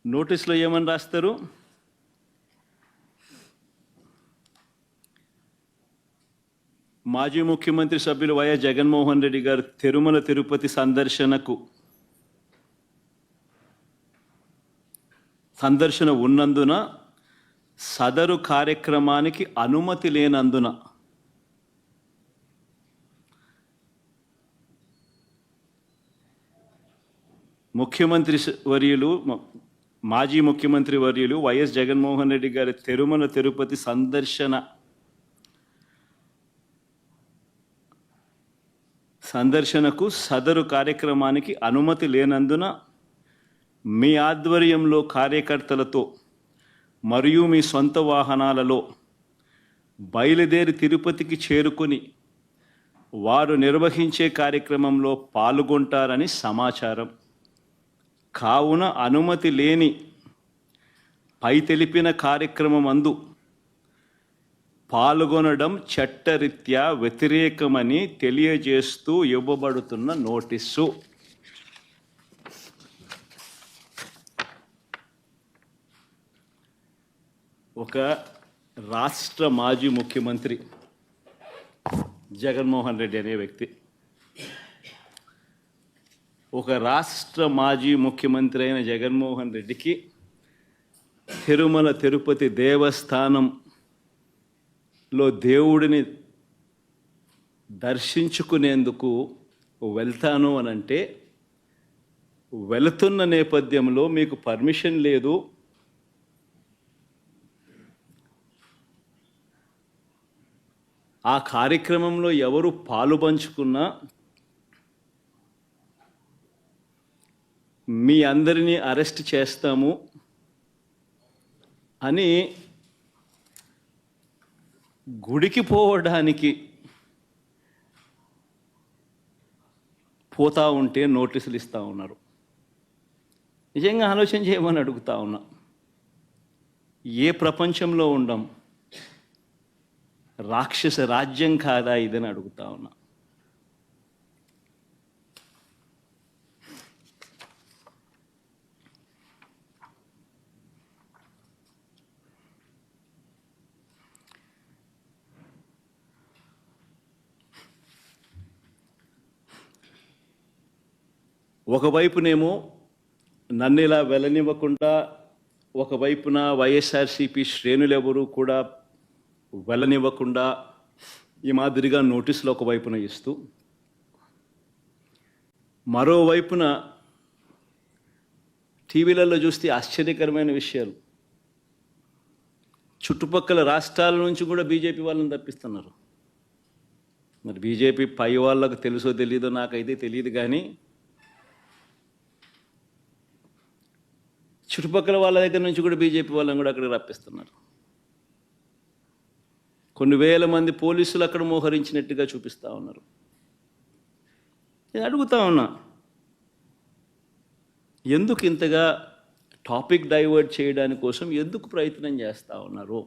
నోటీసులో ఏమని రాస్తారు? మాజీ ముఖ్యమంత్రి సభ్యులు వైఎస్ జగన్మోహన్ రెడ్డి గారు తిరుమల తిరుపతి సందర్శన ఉన్నందున సదరు కార్యక్రమానికి అనుమతి లేనందున మాజీ ముఖ్యమంత్రి వర్యులు వైఎస్ జగన్మోహన్ రెడ్డి గారి తిరుమల తిరుపతి సందర్శనకు సదరు కార్యక్రమానికి అనుమతి లేనందున మీ ఆధ్వర్యంలో కార్యకర్తలతో మరియు మీ సొంత వాహనాలలో బయలుదేరి తిరుపతికి చేరుకుని వారు నిర్వహించే కార్యక్రమంలో పాల్గొంటారని సమాచారం. కావున అనుమతి లేని పై తెలిపిన కార్యక్రమమందు పాల్గొనడం చట్టరీత్యా వ్యతిరేకమని తెలియజేస్తూ ఇవ్వబడుతున్న నోటీసు. ఒక రాష్ట్ర మాజీ ముఖ్యమంత్రి జగన్మోహన్ రెడ్డి అనే వ్యక్తి, ఒక రాష్ట్ర మాజీ ముఖ్యమంత్రి అయిన జగన్మోహన్ రెడ్డికి తిరుమల తిరుపతి దేవస్థానంలో దేవుడిని దర్శించుకునేందుకు వెళ్తాను అనంటే, వెళుతున్న నేపథ్యంలో మీకు పర్మిషన్ లేదు, ఆ కార్యక్రమంలో ఎవరు పాలుపంచుకున్నా మీ అందరినీ అరెస్ట్ చేస్తాము అని గుడికి పోవడానికి పోతా ఉంటే నోటీసులు ఇస్తూ ఉన్నారు. నిజంగా ఆలోచన చేయమని అడుగుతా ఉన్నా. ఏ ప్రపంచంలో ఉండం? రాక్షస రాజ్యం కాదా ఇదని అడుగుతా ఉన్నా. ఒకవైపునేమో నన్ను ఇలా వెళ్ళనివ్వకుండా, ఒకవైపున వైఎస్ఆర్సీపీ శ్రేణులెవరూ కూడా వెళ్ళనివ్వకుండా ఈ మాదిరిగా నోటీసులు ఒకవైపున ఇస్తూ, మరోవైపున టీవీలలో చూస్తే ఆశ్చర్యకరమైన విషయాలు, చుట్టుపక్కల రాష్ట్రాల నుంచి కూడా బీజేపీ వాళ్ళని తప్పిస్తున్నారు. మరి బీజేపీ పై వాళ్ళకు తెలుసో తెలీదో నాకైతే తెలియదు, కానీ చుట్టుపక్కల వాళ్ళ దగ్గర నుంచి కూడా బీజేపీ వాళ్ళని కూడా అక్కడికి రప్పిస్తున్నారు. కొన్ని వేల మంది పోలీసులు అక్కడ మోహరించినట్టుగా చూపిస్తూ ఉన్నారు. నేను అడుగుతా ఉన్నా, ఎందుకు ఇంతగా టాపిక్ డైవర్ట్ చేయడానికి కోసం ఎందుకు ప్రయత్నం చేస్తూ ఉన్నారు?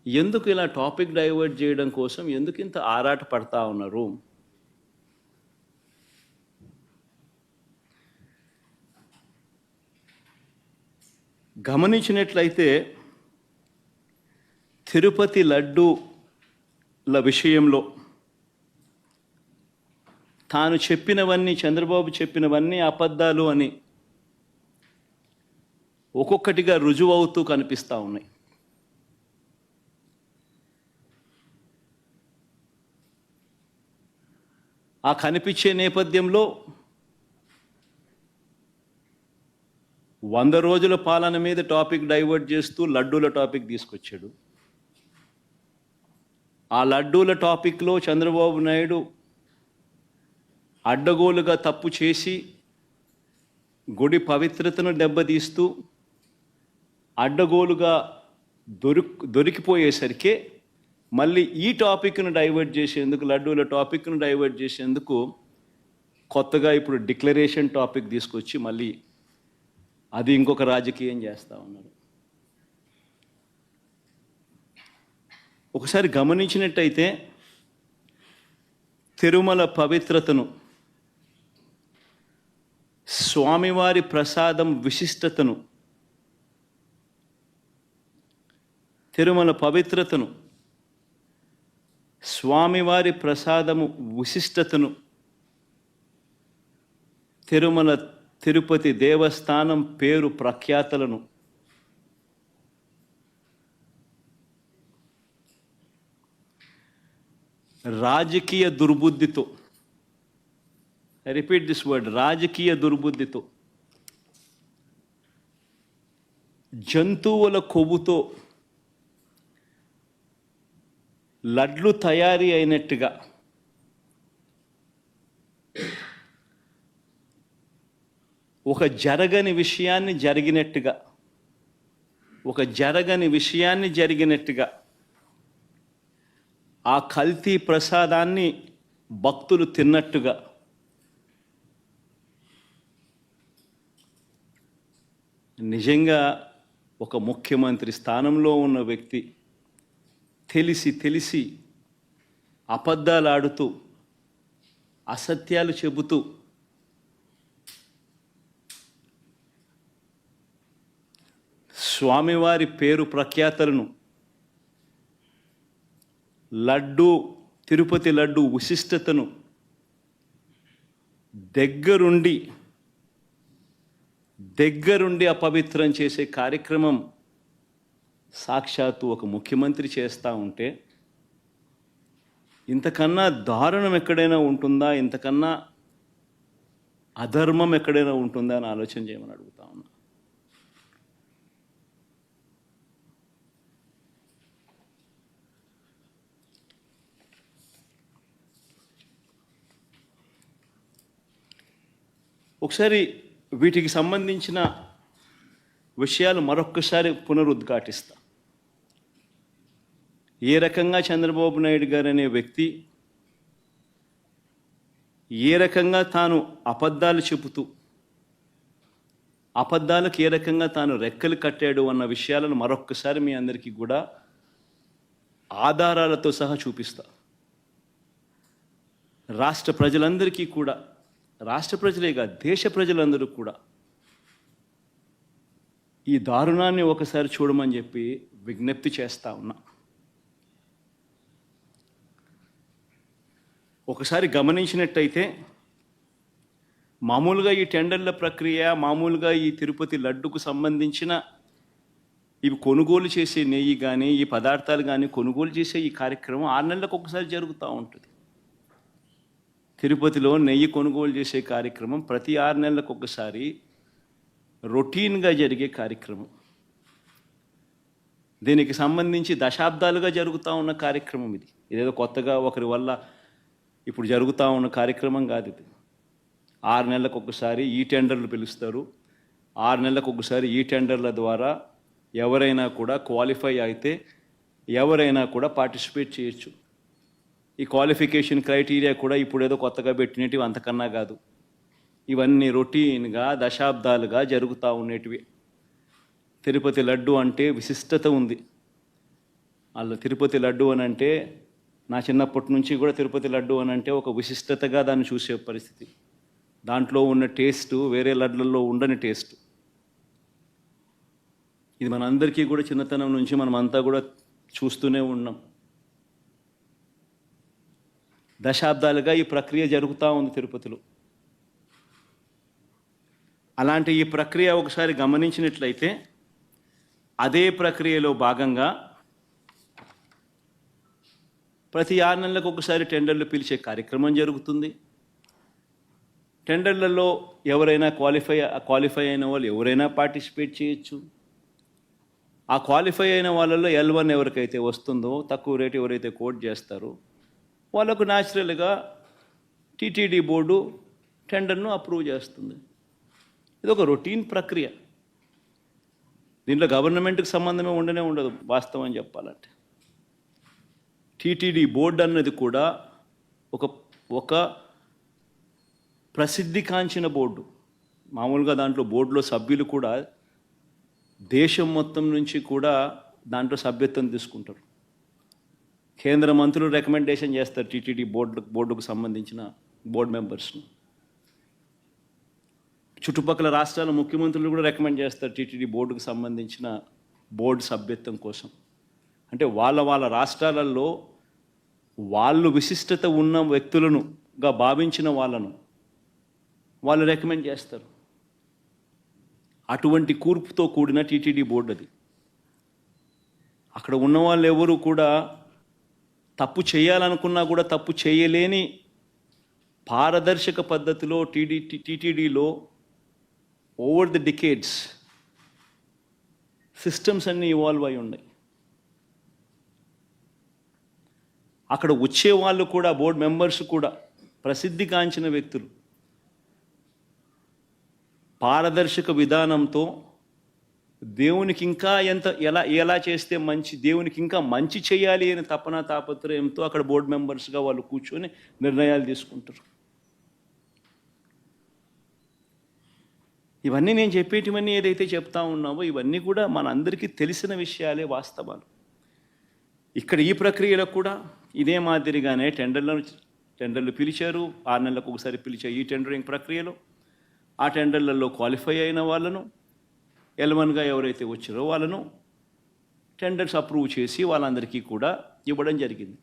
ఎందుకు ఇలా టాపిక్ డైవర్ట్ చేయడం కోసం ఎందుకు ఇంత ఆరాట పడతా ఉన్నారు? గమనించినట్లయితే తిరుపతి లడ్డూల విషయంలో తాను చెప్పినవన్నీ, చంద్రబాబు చెప్పినవన్నీ అబద్ధాలు అని ఒక్కొక్కటిగా రుజువు అవుతూ కనిపిస్తూ ఉన్నాయి. ఆ కనిపించే నేపథ్యంలో 100 రోజుల పాలన మీద టాపిక్ డైవర్ట్ చేస్తూ లడ్డూల టాపిక్ తీసుకొచ్చాడు. ఆ లడ్డూల టాపిక్లో చంద్రబాబు నాయుడు అడ్డగోలుగా తప్పు చేసి గుడి పవిత్రతను దెబ్బతీస్తూ అడ్డగోలుగా దొరికిపోయేసరికి మళ్ళీ ఈ టాపిక్ను డైవర్ట్ చేసేందుకు, లడ్డూల టాపిక్ను డైవర్ట్ చేసేందుకు కొత్తగా ఇప్పుడు డిక్లరేషన్ టాపిక్ తీసుకొచ్చి మళ్ళీ అది ఇంకొక రాజకీయం చేస్తూ ఉన్నారు. ఒకసారి గమనించినట్టయితే తిరుమల పవిత్రతను స్వామివారి ప్రసాదం విశిష్టతను, తిరుమల పవిత్రతను, స్వామివారి ప్రసాదము విశిష్టతను, తిరుమల తిరుపతి దేవస్థానం పేరు ప్రఖ్యాతలను రాజకీయ దుర్బుద్ధితో, ఐ రిపీట్ దిస్ వర్డ్, రాజకీయ దుర్బుద్ధితో, జంతువుల కొవ్వుతో లడ్లు తయారీ అయినట్టుగా ఒక జరగని విషయాన్ని జరిగినట్టుగా, ఒక జరగని విషయాన్ని జరిగినట్టుగా ఆ కల్తీ ప్రసాదాన్ని భక్తులు తిన్నట్టుగా నిజంగా ఒక ముఖ్యమంత్రి స్థానంలో ఉన్న వ్యక్తి తెలిసి అబద్ధాలు ఆడుతూ, అసత్యాలు చెబుతూ స్వామివారి పేరు ప్రఖ్యాతలను, లడ్డు, తిరుపతి లడ్డు విశిష్టతను దగ్గరుండి అపవిత్రం చేసే కార్యక్రమం సాక్షాత్తు ఒక ముఖ్యమంత్రి చేస్తూ ఉంటే ఇంతకన్నా దారుణం ఎక్కడైనా ఉంటుందా, ఇంతకన్నా అధర్మం ఎక్కడైనా ఉంటుందా అని ఆలోచన చేయమని అడుగుతా ఉన్నా. ఒకసారి వీటికి సంబంధించిన విషయాలు మరొక్కసారి పునరుద్ఘాటిస్తా. ఏ రకంగా చంద్రబాబు నాయుడు గారు అనే వ్యక్తి ఏ రకంగా తాను అబద్ధాలు చెబుతూ అబద్ధాలకు ఏ రకంగా తాను రెక్కలు కట్టాడు అన్న విషయాలను మరొక్కసారి మీ అందరికీ కూడా ఆధారాలతో సహా చూపిస్తా. రాష్ట్ర ప్రజలందరికీ కూడా, రాష్ట్ర ప్రజలే కాదు దేశ ప్రజలందరూ కూడా ఈ దారుణాన్ని ఒకసారి చూడమని చెప్పి విజ్ఞప్తి చేస్తా ఉన్నా. ఒకసారి గమనించినట్టయితే మామూలుగా ఈ టెండర్ల ప్రక్రియ, మామూలుగా ఈ తిరుపతి లడ్డుకు సంబంధించిన ఇవి కొనుగోలు చేసే నెయ్యి కానీ, ఈ పదార్థాలు కానీ కొనుగోలు చేసే ఈ కార్యక్రమం 6 నెలలకు ఒకసారి జరుగుతూ ఉంటుంది. తిరుపతిలో నెయ్యి కొనుగోలు చేసే కార్యక్రమం ప్రతి 6 నెలలకు ఒకసారి రొటీన్గా జరిగే కార్యక్రమం. దీనికి సంబంధించి దశాబ్దాలుగా జరుగుతూ ఉన్న కార్యక్రమం ఇది. ఇదేదో కొత్తగా ఒకరి వల్ల ఇప్పుడు జరుగుతూ ఉన్న కార్యక్రమం కాదు ఇది. 6 నెలలకు ఒకసారి ఈ టెండర్లు పిలుస్తారు. 6 నెలలకు ఒకసారి ఈ టెండర్ల ద్వారా ఎవరైనా కూడా క్వాలిఫై అయితే ఎవరైనా కూడా పార్టిసిపేట్ చేయొచ్చు. ఈ క్వాలిఫికేషన్ క్రైటీరియా కూడా ఇప్పుడు ఏదో కొత్తగా పెట్టినవి అంతకన్నా కాదు. ఇవన్నీ రొటీన్గా దశాబ్దాలుగా జరుగుతూ ఉండేటివి. తిరుపతి లడ్డు అంటే విశిష్టత ఉంది. అలా తిరుపతి లడ్డు అని అంటే నా చిన్నప్పటి నుంచి కూడా తిరుపతి లడ్డు అని అంటే ఒక విశిష్టతగా దాన్ని చూసే పరిస్థితి. దాంట్లో ఉన్న టేస్టు వేరే లడ్లలో ఉండని టేస్ట్. ఇది మనందరికీ కూడా చిన్నతనం నుంచి మనమంతా కూడా చూస్తూనే ఉన్నాం. దశాబ్దాలుగా ఈ ప్రక్రియ జరుగుతూ ఉంది తిరుపతిలో. అలాంటి ఈ ప్రక్రియ ఒకసారి గమనించినట్లయితే అదే ప్రక్రియలో భాగంగా ప్రతి 6 నెలలకు ఒకసారి టెండర్లు పిలిచే కార్యక్రమం జరుగుతుంది. టెండర్లలో ఎవరైనా క్వాలిఫై అయిన వాళ్ళు ఎవరైనా పార్టిసిపేట్ చేయొచ్చు. ఆ క్వాలిఫై అయిన వాళ్ళల్లో L1 ఎవరికైతే వస్తుందో, తక్కువ రేటు ఎవరైతే కోట్ చేస్తారో వాళ్ళకు న్యాచురల్గా టీటీడీ బోర్డు టెండర్ను అప్రూవ్ చేస్తుంది. ఇది ఒక రొటీన్ ప్రక్రియ. దీంట్లో గవర్నమెంట్కి సంబంధమే ఉండదు వాస్తవం చెప్పాలంటే. టీటీడీ బోర్డు అన్నది కూడా ఒక ప్రసిద్ధికాంచిన బోర్డు. మామూలుగా దాంట్లో బోర్డులో సభ్యులు కూడా దేశం మొత్తం నుంచి కూడా దాంట్లో సభ్యత్వం తీసుకుంటారు. కేంద్ర మంత్రులు రికమెండేషన్ చేస్తారు టీటీడీ బోర్డుకు సంబంధించిన బోర్డు మెంబర్స్ను. చుట్టుపక్కల రాష్ట్రాల ముఖ్యమంత్రులు కూడా రికమెండ్ చేస్తారు టీటీడీ బోర్డుకు సంబంధించిన బోర్డు సభ్యత్వం కోసం. అంటే వాళ్ళ రాష్ట్రాలలో వాళ్ళు విశిష్టత ఉన్న వ్యక్తులనుగా భావించిన వాళ్ళను వాళ్ళు రికమెండ్ చేస్తారు. అటువంటి కూర్పుతో కూడిన టీటీడీ బోర్డు అది. అక్కడ ఉన్న వాళ్ళు ఎవరు కూడా తప్పు చేయాలనుకున్నా కూడా తప్పు చేయలేని పారదర్శక పద్ధతిలో టీటీడీలో ఓవర్ ది డికేడ్స్ సిస్టమ్స్ అన్నీ ఇవాల్వ్ అయి ఉన్నాయి. అక్కడ వచ్చే వాళ్ళు కూడా బోర్డు మెంబర్స్ కూడా ప్రసిద్ధిగాంచిన వ్యక్తులు. పారదర్శక విధానంతో దేవునికి ఇంకా ఎలా చేస్తే మంచి, దేవునికి ఇంకా మంచి చేయాలి అని తాపత్రయంతో అక్కడ బోర్డు మెంబర్స్గా వాళ్ళు కూర్చొని నిర్ణయాలు తీసుకుంటారు. ఇవన్నీ నేను చెప్పేటివన్నీ ఏదైతే చెప్తా ఉన్నామో ఇవన్నీ కూడా మనందరికీ తెలిసిన విషయాలే, వాస్తవాలు. ఇక్కడ ఈ ప్రక్రియలో కూడా ఇదే మాదిరిగానే టెండర్లు పిలిచారు. 6 నెలలకు ఒకసారి పిలిచే ఈ టెండరింగ్ ప్రక్రియలో ఆ టెండర్లలో క్వాలిఫై అయిన వాళ్ళను, ఎలవన్గా ఎవరైతే వచ్చారో వాళ్ళను టెండర్స్ అప్రూవ్ చేసి వాళ్ళందరికీ కూడా ఇవ్వడం జరిగింది.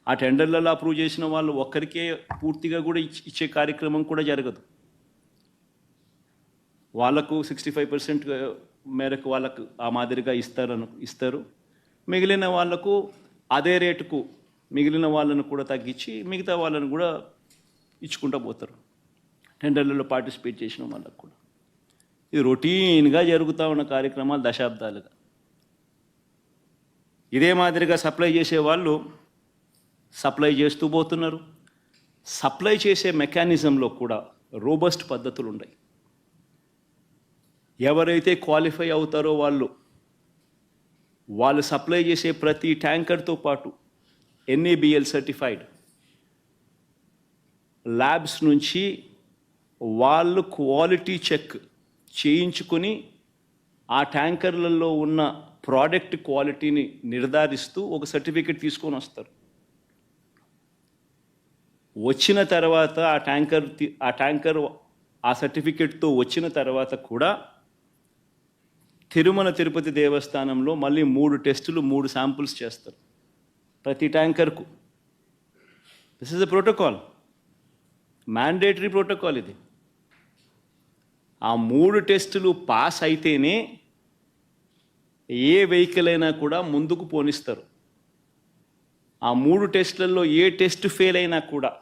ఆ టెండర్లలో అప్రూవ్ చేసిన వాళ్ళు ఒక్కరికే పూర్తిగా కూడా ఇచ్చే కార్యక్రమం కూడా జరగదు. వాళ్ళకు 65% మేరకు వాళ్ళకు ఆ మాదిరిగా ఇస్తారు. మిగిలిన వాళ్లకు అదే రేటుకు మిగిలిన వాళ్ళను కూడా తగ్గించి మిగతా వాళ్ళను కూడా ఇచ్చుకుంటూ పోతారు టెండర్లలో పార్టిసిపేట్ చేసిన వాళ్ళకు కూడా. ఇది రొటీన్గా జరుగుతూ ఉన్న కార్యక్రమాలు దశాబ్దాలుగా. ఇదే మాదిరిగా సప్లై చేసే వాళ్ళు సప్లై చేస్తూ పోతున్నారు. సప్లై చేసే మెకానిజంలో కూడా రోబస్ట్ పద్ధతులు ఉన్నాయి. ఎవరైతే క్వాలిఫై అవుతారో వాళ్ళు సప్లై చేసే ప్రతి ట్యాంకర్తో పాటు NABL సర్టిఫైడ్ ల్యాబ్స్ నుంచి వాళ్ళు క్వాలిటీ చెక్ చేయించుకొని ఆ ట్యాంకర్లలో ఉన్న ప్రోడక్ట్ క్వాలిటీని నిర్ధారిస్తూ ఒక సర్టిఫికెట్ తీసుకొని వస్తారు. వచ్చిన తర్వాత ఆ ట్యాంకర్ ఆ సర్టిఫికెట్తో వచ్చిన తర్వాత కూడా తిరుమల తిరుపతి దేవస్థానంలో మళ్ళీ 3 టెస్టులు 3 శాంపుల్స్ చేస్తారు ప్రతి ట్యాంకర్కు. This is the protocol, mandatory protocol ఇది. ఆ 3 టెస్టులు పాస్ అయితేనే ఏ వెహికల్ అయినా కూడా ముందుకు పోనిస్తారు. ఆ 3 టెస్టులలో ఏ టెస్ట్ ఫెయిల్ అయినా కూడా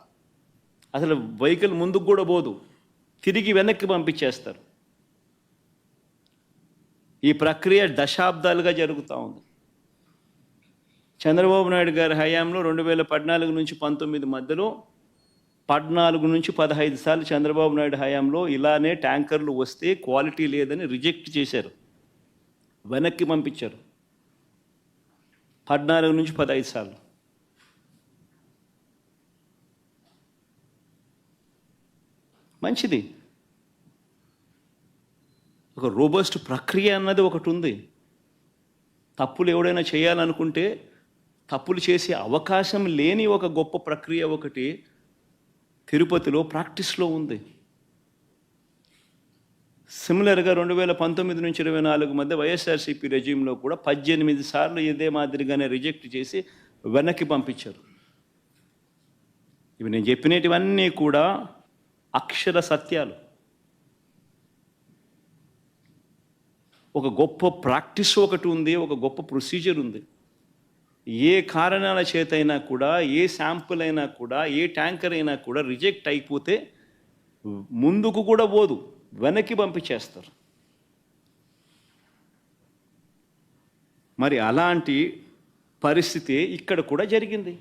అసలు వెహికల్ ముందుకు కూడా పోదు, తిరిగి వెనక్కి పంపించేస్తారు. ఈ ప్రక్రియ దశాబ్దాలుగా జరుగుతూ ఉంది. చంద్రబాబు నాయుడు గారి హయాంలో 2014 నుంచి 19 మధ్యలో 14 నుంచి 15 సార్లు చంద్రబాబు నాయుడు హయాంలో ఇలానే ట్యాంకర్లు వస్తే క్వాలిటీ లేదని రిజెక్ట్ చేశారు, వెనక్కి పంపించారు. 14 నుంచి 15 సార్లు. మంచిది. ఒక రోబస్ట్ ప్రక్రియ అన్నది ఒకటి ఉంది. తప్పులు ఎవడైనా చేయాలనుకుంటే తప్పులు చేసే అవకాశం లేని ఒక గొప్ప ప్రక్రియ ఒకటి తిరుపతిలో ప్రాక్టీస్లో ఉంది. సిమిలర్గా 2019 నుంచి 24 మధ్య వైఎస్ఆర్సీపీ రెజ్యూమ్లో కూడా 18 సార్లు ఇదే మాదిరిగానే రిజెక్ట్ చేసి వెనక్కి పంపించారు. ఇవి నేను చెప్పినటివన్నీ కూడా అక్షర సత్యాలు. ఒక గొప్ప ప్రాక్టీస్ ఒకటి ఉంది, ఒక గొప్ప ప్రొసీజర్ ఉంది. ఏ కారణాల చేతైనా కూడా, ఏ శాంపుల్ అయినా కూడా, ఏ ట్యాంకర్ అయినా కూడా రిజెక్ట్ అయిపోతే ముందుకు కూడా పోదు, వెనక్కి పంపించేస్తారు. మరి అలాంటి పరిస్థితి ఇక్కడ కూడా జరిగింది.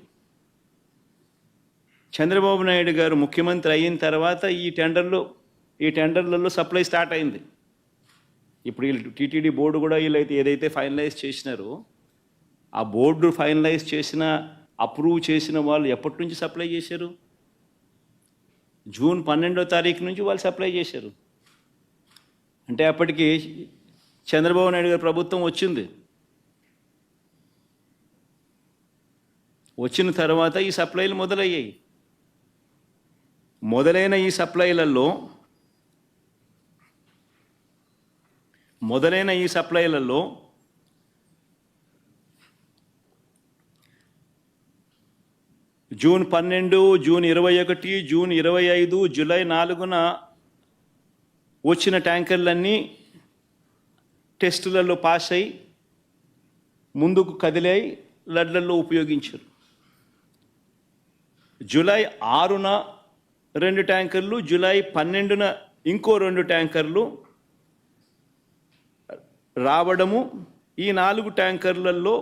చంద్రబాబు నాయుడు గారు ముఖ్యమంత్రి అయిన తర్వాత ఈ టెండర్లలో సప్లై స్టార్ట్ అయింది. ఇప్పుడు వీళ్ళు టీటీడీ బోర్డు కూడా వీళ్ళైతే ఏదైతే ఫైనలైజ్ చేసినారో ఆ బోర్డు ఫైనలైజ్ చేసిన, అప్రూవ్ చేసిన వాళ్ళు ఎప్పటి నుంచి సప్లై చేశారు? జూన్ 12వ తారీఖు నుంచి వాళ్ళు సప్లై చేశారు. అంటే అప్పటికి చంద్రబాబు నాయుడు గారి ప్రభుత్వం వచ్చింది. వచ్చిన తర్వాత ఈ సప్లైలు మొదలయ్యాయి. మొదలైన ఈ సప్లైలలో మొదలైన ఈ సప్లైలలో జూన్ 12, జూన్ 21, జూన్ 25, జూలై 4న వచ్చిన ట్యాంకర్లన్నీ టెస్టులలో పాస్ అయి ముందుకు కదిలాయి, లడ్లలో ఉపయోగించారు. జూలై 6న 2 ట్యాంకర్లు, జూలై 12న ఇంకో 2 ట్యాంకర్లు రావడము, ఈ 4 ట్యాంకర్లలో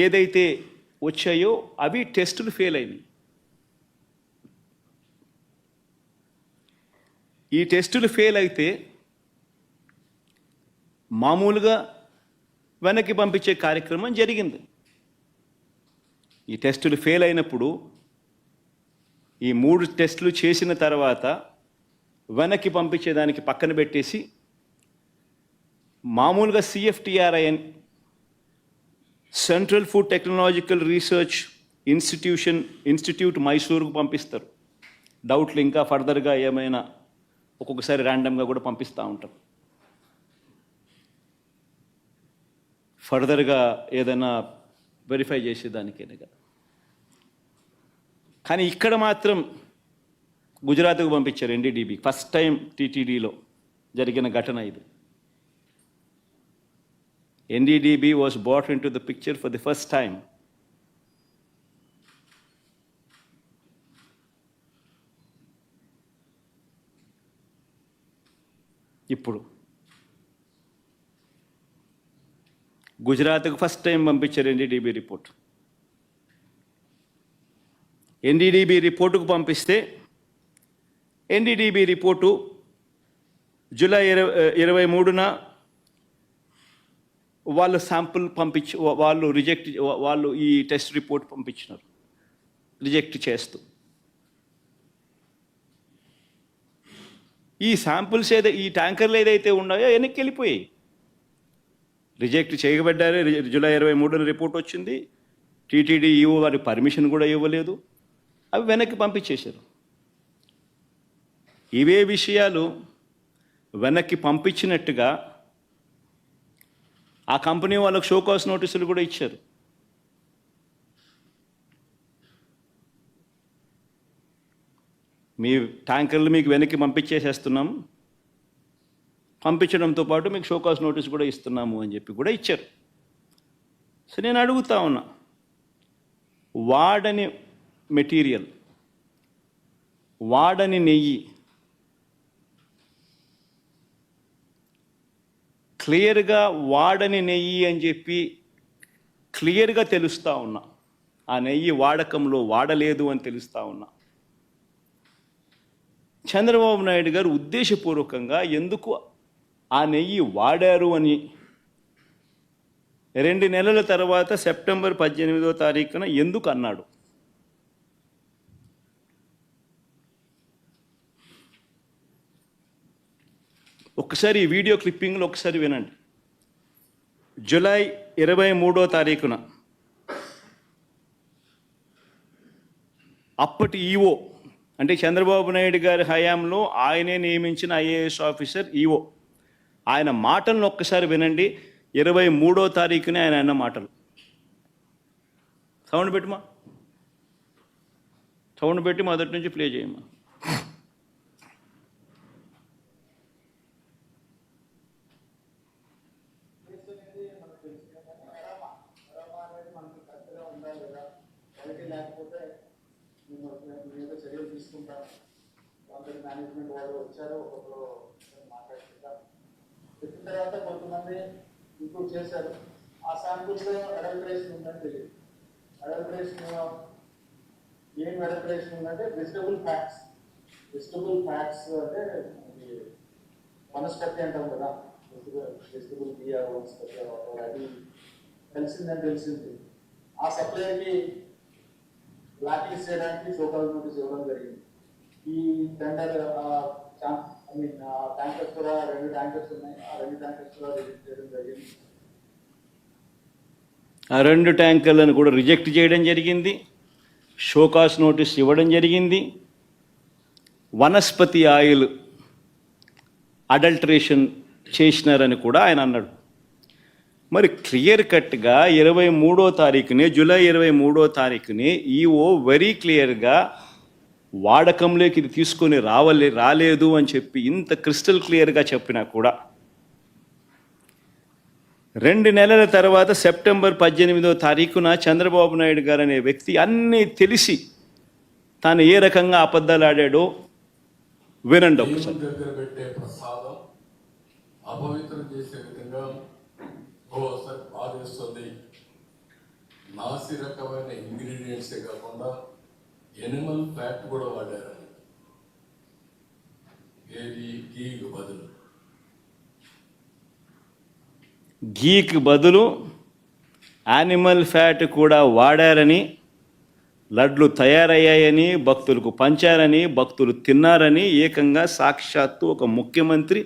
ఏదైతే వచ్చాయో అవి టెస్టులు ఫెయిల్ అయినాయి. ఈ టెస్టులు ఫెయిల్ అయితే మామూలుగా వెనక్కి పంపించే కార్యక్రమం జరిగింది. ఈ టెస్టులు ఫెయిల్ అయినప్పుడు ఈ 3 టెస్టులు చేసిన తర్వాత వెనక్కి పంపించేదానికి పక్కన పెట్టేసి మామూలుగా CFTRI central food technological research institute మైసూరుకు పంపిస్తారు. డౌట్లు ఇంకా ఫర్దర్గా ఏమైనా ఒక్కొక్కసారి ర్యాండమ్గా కూడా పంపిస్తూ ఉంటారు. ఫర్దర్గా ఏదైనా వెరిఫై చేసేదానికేనగా. కానీ ఇక్కడ మాత్రం గుజరాత్కు పంపించారు NDDB. ఫస్ట్ టైం TTDలో జరిగిన ఘటన ఇది. NDDB was brought into the picture for the first time. ఇప్పుడు గుజరాత్కు ఫస్ట్ టైం పంపించారు NDDB రిపోర్ట్. NDDB రిపోర్టుకు పంపిస్తే NDDB రిపోర్టు జూలై 23న వాళ్ళు శాంపుల్ వాళ్ళు ఈ టెస్ట్ రిపోర్ట్ పంపించినారు రిజెక్ట్ చేస్తూ. ఈ శాంపుల్స్ ఈ ట్యాంకర్లు ఏదైతే ఉన్నాయో వెనక్కి వెళ్ళిపోయాయి. రిజెక్ట్ చేయబడ్డారు. జూలై 23న రిపోర్ట్ వచ్చింది. TTD ఈవో వారి పర్మిషన్ కూడా ఇవ్వలేదు. అవి వెనక్కి పంపించేశారు. ఇవే విషయాలు వెనక్కి పంపించినట్టుగా ఆ కంపెనీ వాళ్ళకు షోకాస్ నోటీసులు కూడా ఇచ్చారు. మీ ట్యాంకర్లు మీకు వెనక్కి పంపించేసేస్తున్నాం, పంపించడంతో పాటు మీకు షోకాస్ నోటీస్ కూడా ఇస్తున్నాము అని చెప్పి కూడా ఇచ్చారు. సో నేను అడుగుతా ఉన్నా, వాడని మెటీరియల్, వాడని నెయ్యి క్లియర్గా వాడని నెయ్యి అని చెప్పి క్లియర్గా తెలుస్తూ ఉన్నా, ఆ నెయ్యి వాడకంలో వాడలేదు అని తెలుస్తూ ఉన్నా. చంద్రబాబు నాయుడు గారు ఉద్దేశపూర్వకంగా ఎందుకు ఆ నెయ్యి వాడారు అని 2 నెలల తర్వాత సెప్టెంబర్ 18వ తారీఖున ఎందుకు అన్నాడు? ఒకసారి ఈ వీడియో క్లిప్పింగ్లో ఒకసారి వినండి. జూలై 23వ తారీఖున అప్పటి ఈఓ, అంటే చంద్రబాబు నాయుడు గారి హయాంలో ఆయనే నియమించిన IAS ఆఫీసర్ ఈఓ, ఆయన మాటలను ఒక్కసారి వినండి. 23వ తారీఖునే ఆయన అన్న మాటలు. సౌండ్ పెట్టమా, సౌండ్ పెట్టి మొదటి నుంచి ప్లే చేయమ్మా. లేకపోతే మేము చర్యలు తీసుకుంటాం. కొందరు మేనేజ్మెంట్ వాళ్ళు వచ్చారు, ఒక్కొక్కరు మాట్లాడుకుంటాం. చెప్పిన తర్వాత కొంతమంది ఇంప్రూవ్ చేశారు. ఆ శాంపుల్స్లో అడల్టరేషన్ ఉందని తెలియదు. అడల్టరేషన్ ఏం అడల్టరేషన్ ఉందంటే వెజిటబుల్ ఫ్యాట్స్. వెజిటబుల్ ఫ్యాట్స్ అంటే వనస్పతి అంటాం కదా, వెజిటబుల్ బియ్య వనస్పతి అది తెలిసింది. ఆ సప్లైకి బ్లాక్ లిస్ట్ చేయడానికి షోకాస్ నోటీస్ ఇవ్వడం జరిగింది. ఈ టెండర్ ట్యాంకర్స్ కూడా 2 ట్యాంకర్స్ ఉన్నాయి. ఆ 2 ట్యాంకర్స్ కూడా రిజెక్ట్ చేయడం జరిగింది. ఆ 2 ట్యాంకర్లను కూడా రిజెక్ట్ చేయడం జరిగింది. షోకాస్ నోటీస్ ఇవ్వడం జరిగింది. వనస్పతి ఆయిల్ అడల్టరేషన్ చేసినారని కూడా ఆయన అన్నాడు. మరి క్లియర్ కట్గా 23వ తారీఖునే, జూలై 23వ తారీఖునే ఈఓ వెరీ క్లియర్గా వాడకంలోకి ఇది తీసుకొని రాలేదు అని చెప్పి ఇంత క్రిస్టల్ క్లియర్గా చెప్పినా కూడా 2 నెలల తర్వాత సెప్టెంబర్ 18వ తారీఖున చంద్రబాబు నాయుడు గారు అనే వ్యక్తి అన్నీ తెలిసి తాను ఏ రకంగా అబద్ధాలు ఆడాడో వినండి ఒకసారి. దగ్గర పెట్టే ప్రసాదం అపవిత్రం చేసే విధంగా ఒకసారి బాధేస్తుంది. నాసి రకమైన ఇంగ్రీడియంట్సే కాకుండా ఎనిమల్ ఫ్యాట్ కూడా వాడారని, ఏది గీకు బదులు. గీకి బదులు యానిమల్ ఫ్యాట్ కూడా వాడారని, లడ్లు తయారయ్యాయని, భక్తులకు పంచారని, భక్తులు తిన్నారని ఏకంగా సాక్షాత్తు ఒక ముఖ్యమంత్రి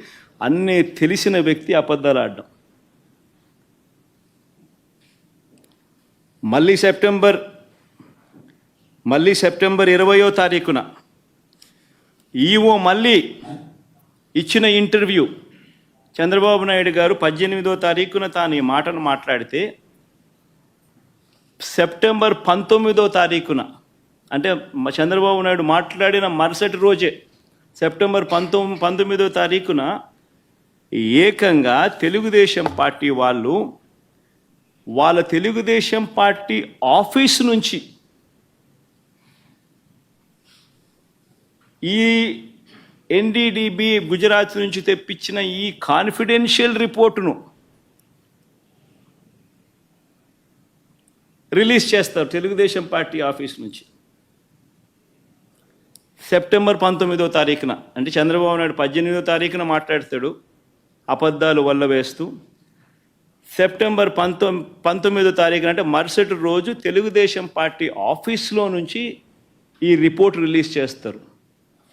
అన్నీ తెలిసిన వ్యక్తి అబద్ధాలు ఆడడం. మళ్ళీ సెప్టెంబర్ 20వ తారీఖున ఈఓ మళ్ళీ ఇచ్చిన ఇంటర్వ్యూ, చంద్రబాబు నాయుడు గారు 18వ తారీఖున తాను ఈ మాటలు మాట్లాడితే సెప్టెంబర్ 19వ తారీఖున, అంటే చంద్రబాబు నాయుడు మాట్లాడిన మరుసటి రోజే సెప్టెంబర్ 19వ తారీఖున ఏకంగా తెలుగుదేశం పార్టీ వాళ్ళు వాళ్ళ తెలుగుదేశం పార్టీ ఆఫీస్ నుంచి ఈ ఎన్డీడీబీ గుజరాత్ నుంచి తెప్పించిన ఈ కాన్ఫిడెన్షియల్ రిపోర్టును రిలీజ్ చేస్తారు తెలుగుదేశం పార్టీ ఆఫీస్ నుంచి సెప్టెంబర్ 19వ తారీఖున. అంటే చంద్రబాబు నాయుడు 18వ తారీఖున మాట్లాడతాడు అబద్ధాలు వల్ల వేస్తూ. సెప్టెంబర్ 19వ తారీఖున అంటే మరుసటి రోజు తెలుగుదేశం పార్టీ ఆఫీస్లో నుంచి ఈ రిపోర్ట్ రిలీజ్ చేస్తారు.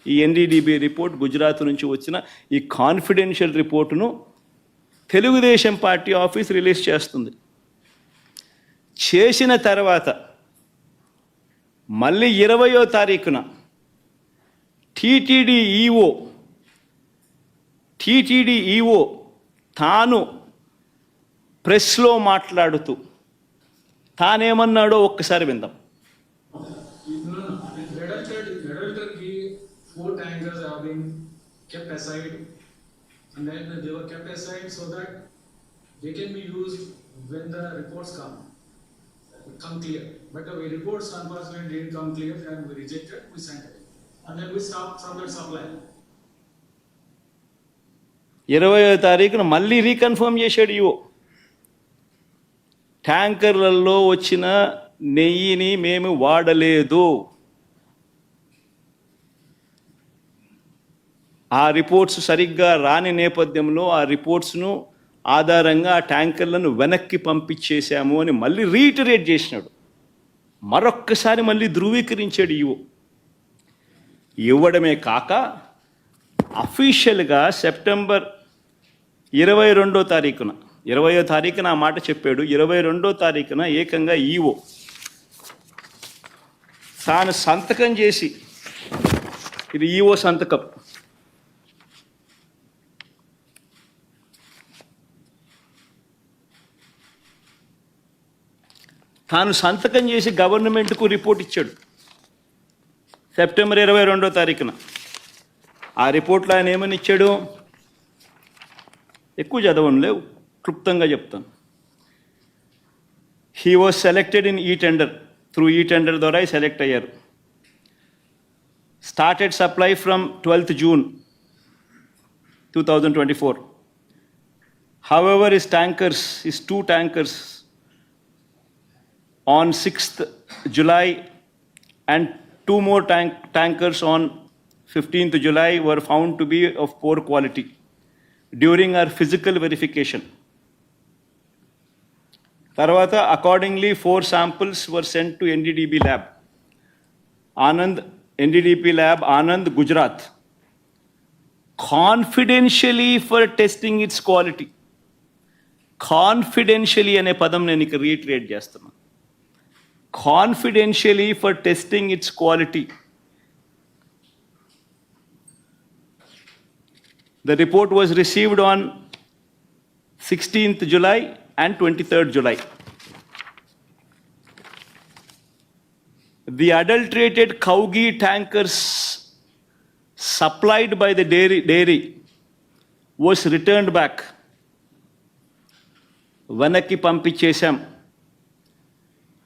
ఈ ఎన్డీడీబీ రిపోర్ట్, గుజరాత్ నుంచి వచ్చిన ఈ కాన్ఫిడెన్షియల్ రిపోర్టును తెలుగుదేశం పార్టీ ఆఫీస్ రిలీజ్ చేస్తుంది. చేసిన తర్వాత మళ్ళీ 20వ తారీఖున టీటీడీ ఈఓ తాను ప్రెస్లో మాట్లాడుతూ తానేమన్నాడో ఒక్కసారి విందాం. Four tankers have been kept aside, and then they were kept aside so that they can be used when the reports come clear. But the reports unfortunately didn't come clear, and we rejected, we sent it, and then we stopped from that supply. 20వ తారీఖున మళ్ళీ reconfirm చేశాడు EO. ట్యాంకర్లలో వచ్చిన నెయ్యిని మేము వాడలేదు. ఆ reports సరిగ్గా రాని నేపథ్యంలో ఆ రిపోర్ట్స్ను ఆధారంగా ఆ ట్యాంకర్లను వెనక్కి పంపించేశాము అని మళ్ళీ రీటరేట్ చేసినాడు. మరొక్కసారి మళ్ళీ ధృవీకరించాడు ఈఓ. ఇవ్వడమే కాక అఫీషియల్గా సెప్టెంబర్ 22వ తారీఖున 20వ తారీఖున ఆ మాట చెప్పాడు. 22వ తారీఖున ఏకంగా ఈఓ తాను సంతకం చేసి, ఇది ఈఓ సంతకం, తాను సంతకం చేసి గవర్నమెంట్కు రిపోర్ట్ ఇచ్చాడు సెప్టెంబర్ 22వ తారీఖున. ఆ రిపోర్ట్లో ఆయన ఏమని ఇచ్చాడు, ఎక్కువ చదవనులే, క్లుప్తంగా చెప్తాను. హీ వాజ్ సెలెక్టెడ్ ఇన్ ఈ టెండర్, త్రూ ఈ టెండర్ ద్వారా సెలెక్ట్ అయ్యారు. Started supply from 12th June 2024. However, his two tankers on 6th July and two more tankers on 15th July were found to be of poor quality during our physical verification. Tarvata, accordingly, 4 samples were sent to NDDB lab, Anand, Gujarat, confidentially for testing its quality. Confidentially ane padam nenu ikka reiterate chestunna. Confidentially for testing its quality. The report was received on 16th July and 23rd July. The adulterated cow ghee tankers supplied by the dairy was returned back. Vanaki పంపించేశాం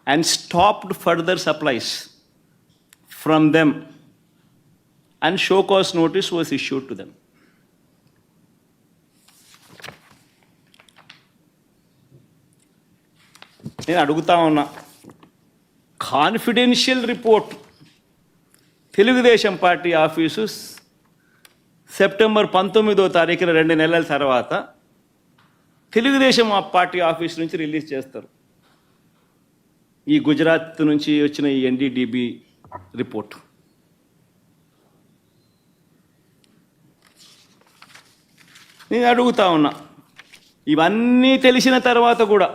and stopped further supplies from them, and show cause notice was issued to them. నేను అడుగుతా ఉన్నా, confidential report Telugu Desam party office September 19వ తారీఖున 2 నెలల తర్వాత Telugu Desam party office నుంచి release చేస్తారు. ఈ గుజరాత్ నుంచి వచ్చిన ఈ ఎన్డీడీబీ రిపోర్ట్. నేను అడుగుతా ఉన్నా, ఇవన్నీ తెలిసిన తర్వాత కూడా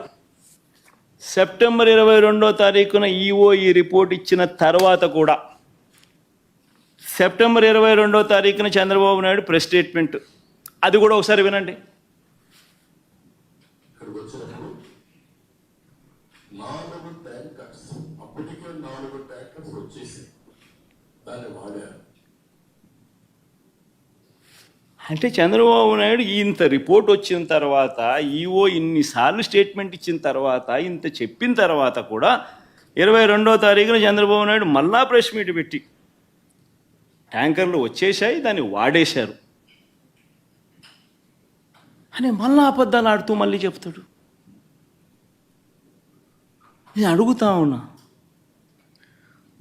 సెప్టెంబర్ 22వ తారీఖున ఈఓ ఈ రిపోర్ట్ ఇచ్చిన తర్వాత కూడా సెప్టెంబర్ 22వ తారీఖున చంద్రబాబు నాయుడు ప్రెస్ స్టేట్మెంట్, అది కూడా ఒకసారి వినండి. ఇక్కడికి వచ్చినప్పుడు 4 ట్యాంకర్స్, అప్పటికే 4 ట్యాంకర్స్ వచ్చేసి దాన్ని వాడారు. అంటే చంద్రబాబు నాయుడు ఇంత రిపోర్ట్ వచ్చిన తర్వాత, ఈఓ ఇన్నిసార్లు స్టేట్మెంట్ ఇచ్చిన తర్వాత, ఇంత చెప్పిన తర్వాత కూడా 22వ తారీఖున చంద్రబాబు నాయుడు మళ్ళా ప్రెస్ మీట్ పెట్టి ట్యాంకర్లు వచ్చేసాయి, దాన్ని వాడేశారు అని మళ్ళా అబద్ధాలు ఆడుతూ మళ్ళీ చెప్తాడు. నేను అడుగుతా ఉన్నా,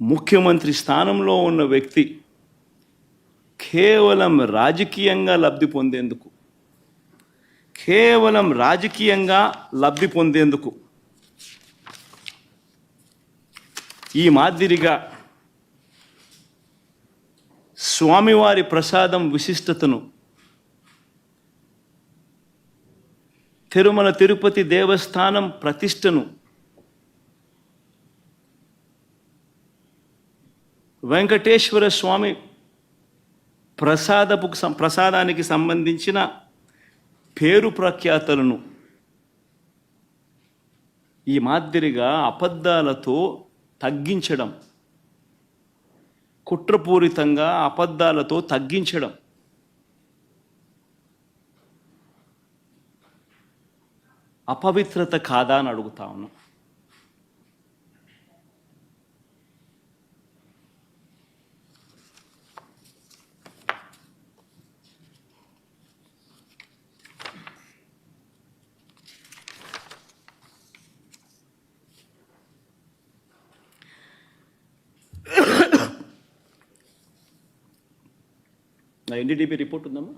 ముఖ్యమంత్రి స్థానంలో ఉన్న వ్యక్తి కేవలం రాజకీయంగా లబ్ధి పొందేందుకు ఈ మాదిరిగా స్వామివారి ప్రసాదం విశిష్టతను, తిరుమల తిరుపతి దేవస్థానం ప్రతిష్టను, వెంకటేశ్వర స్వామి ప్రసాదానికి సంబంధించిన పేరు ప్రఖ్యాతలను ఈ మాదిరిగా అబద్ధాలతో తగ్గించడం, కుట్రపూరితంగా అబద్ధాలతో తగ్గించడం అపవిత్రత కాదా అని అడుగుతా ఉన్నా. నా ఎన్డీడీబీ రిపోర్ట్ ఉందమ్మా.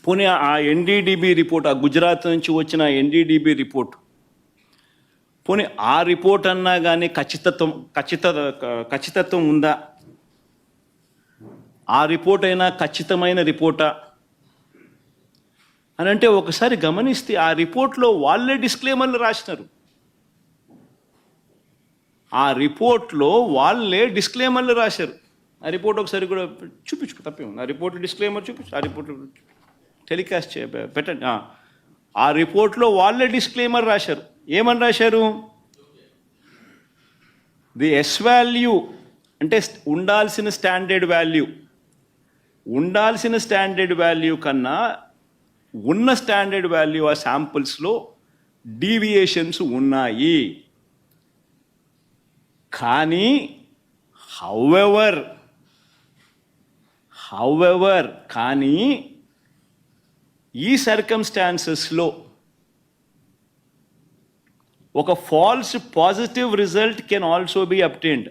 పోనీ ఆ ఎన్డీడీబీ రిపోర్ట్, ఆ గుజరాత్ నుంచి వచ్చిన ఎన్డీడీబీ రిపోర్ట్, పోనీ ఆ రిపోర్ట్ అన్నా కానీ ఖచ్చితత్వం ఉందా? ఆ రిపోర్ట్ అయినా ఖచ్చితమైన రిపోర్టా అని అంటే ఒకసారి గమనిస్తే ఆ రిపోర్ట్లో వాళ్ళే డిస్క్లైమర్లు రాసినారు. ఆ రిపోర్ట్లో వాళ్ళే డిస్క్లైమర్లు రాశారు. ఆ రిపోర్ట్ ఒకసారి కూడా చూపించుకో, తప్పే ఉంది. ఆ రిపోర్ట్ డిస్క్లైమర్ చూపించు, ఆ రిపోర్ట్ టెలికాస్ట్ పెట్టండి. ఆ రిపోర్ట్లో వాళ్ళే డిస్క్లైమర్ రాశారు. ఏమని రాశారు? ది ఎస్ వాల్యూ అంటే ఉండాల్సిన స్టాండర్డ్ వాల్యూ కన్నా ఉన్న స్టాండర్డ్ వాల్యూ ఆ శాంపుల్స్లో డీవియేషన్స్ ఉన్నాయి. కానీ హౌవెవర్ కానీ ఈ సర్కమ్స్టాన్సెస్లో ఒక false positive result can also be obtained.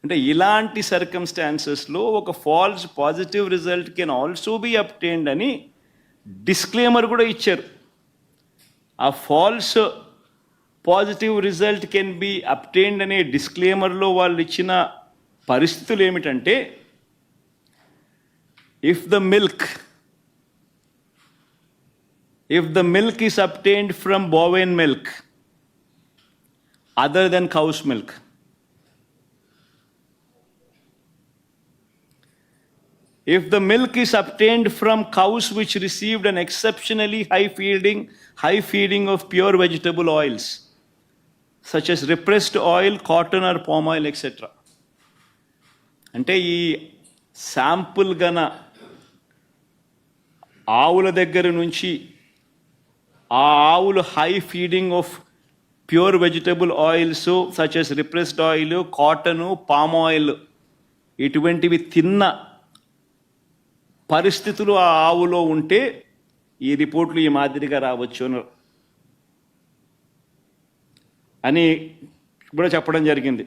అంటే ఇలాంటి సర్కమ్స్టాన్సెస్లో ఒక false positive result can also be obtained అని డిస్క్లైమర్ కూడా ఇచ్చారు. ఆ false positive result can be obtained అనే డిస్క్లైమర్లో వాళ్ళు ఇచ్చిన పరిస్థితులు ఏమిటంటే, if the milk is obtained from bovine milk other than cow's milk, if the milk is obtained from cows which received an exceptionally high feeding of pure vegetable oils, such as repressed oil, cotton or palm oil, etc. అంటే ఈ sample గన ఆవుల దగ్గర నుంచి ఆ ఆవులు high feeding of pure vegetable oils such as repressed oil, cotton, palm oil ఇటువంటివి తిన్న పరిస్థితులు ఆ ఆవులో ఉంటే ఈ రిపోర్ట్లు ఈ మాదిరిగా రావచ్చు అని కూడా చెప్పడం జరిగింది.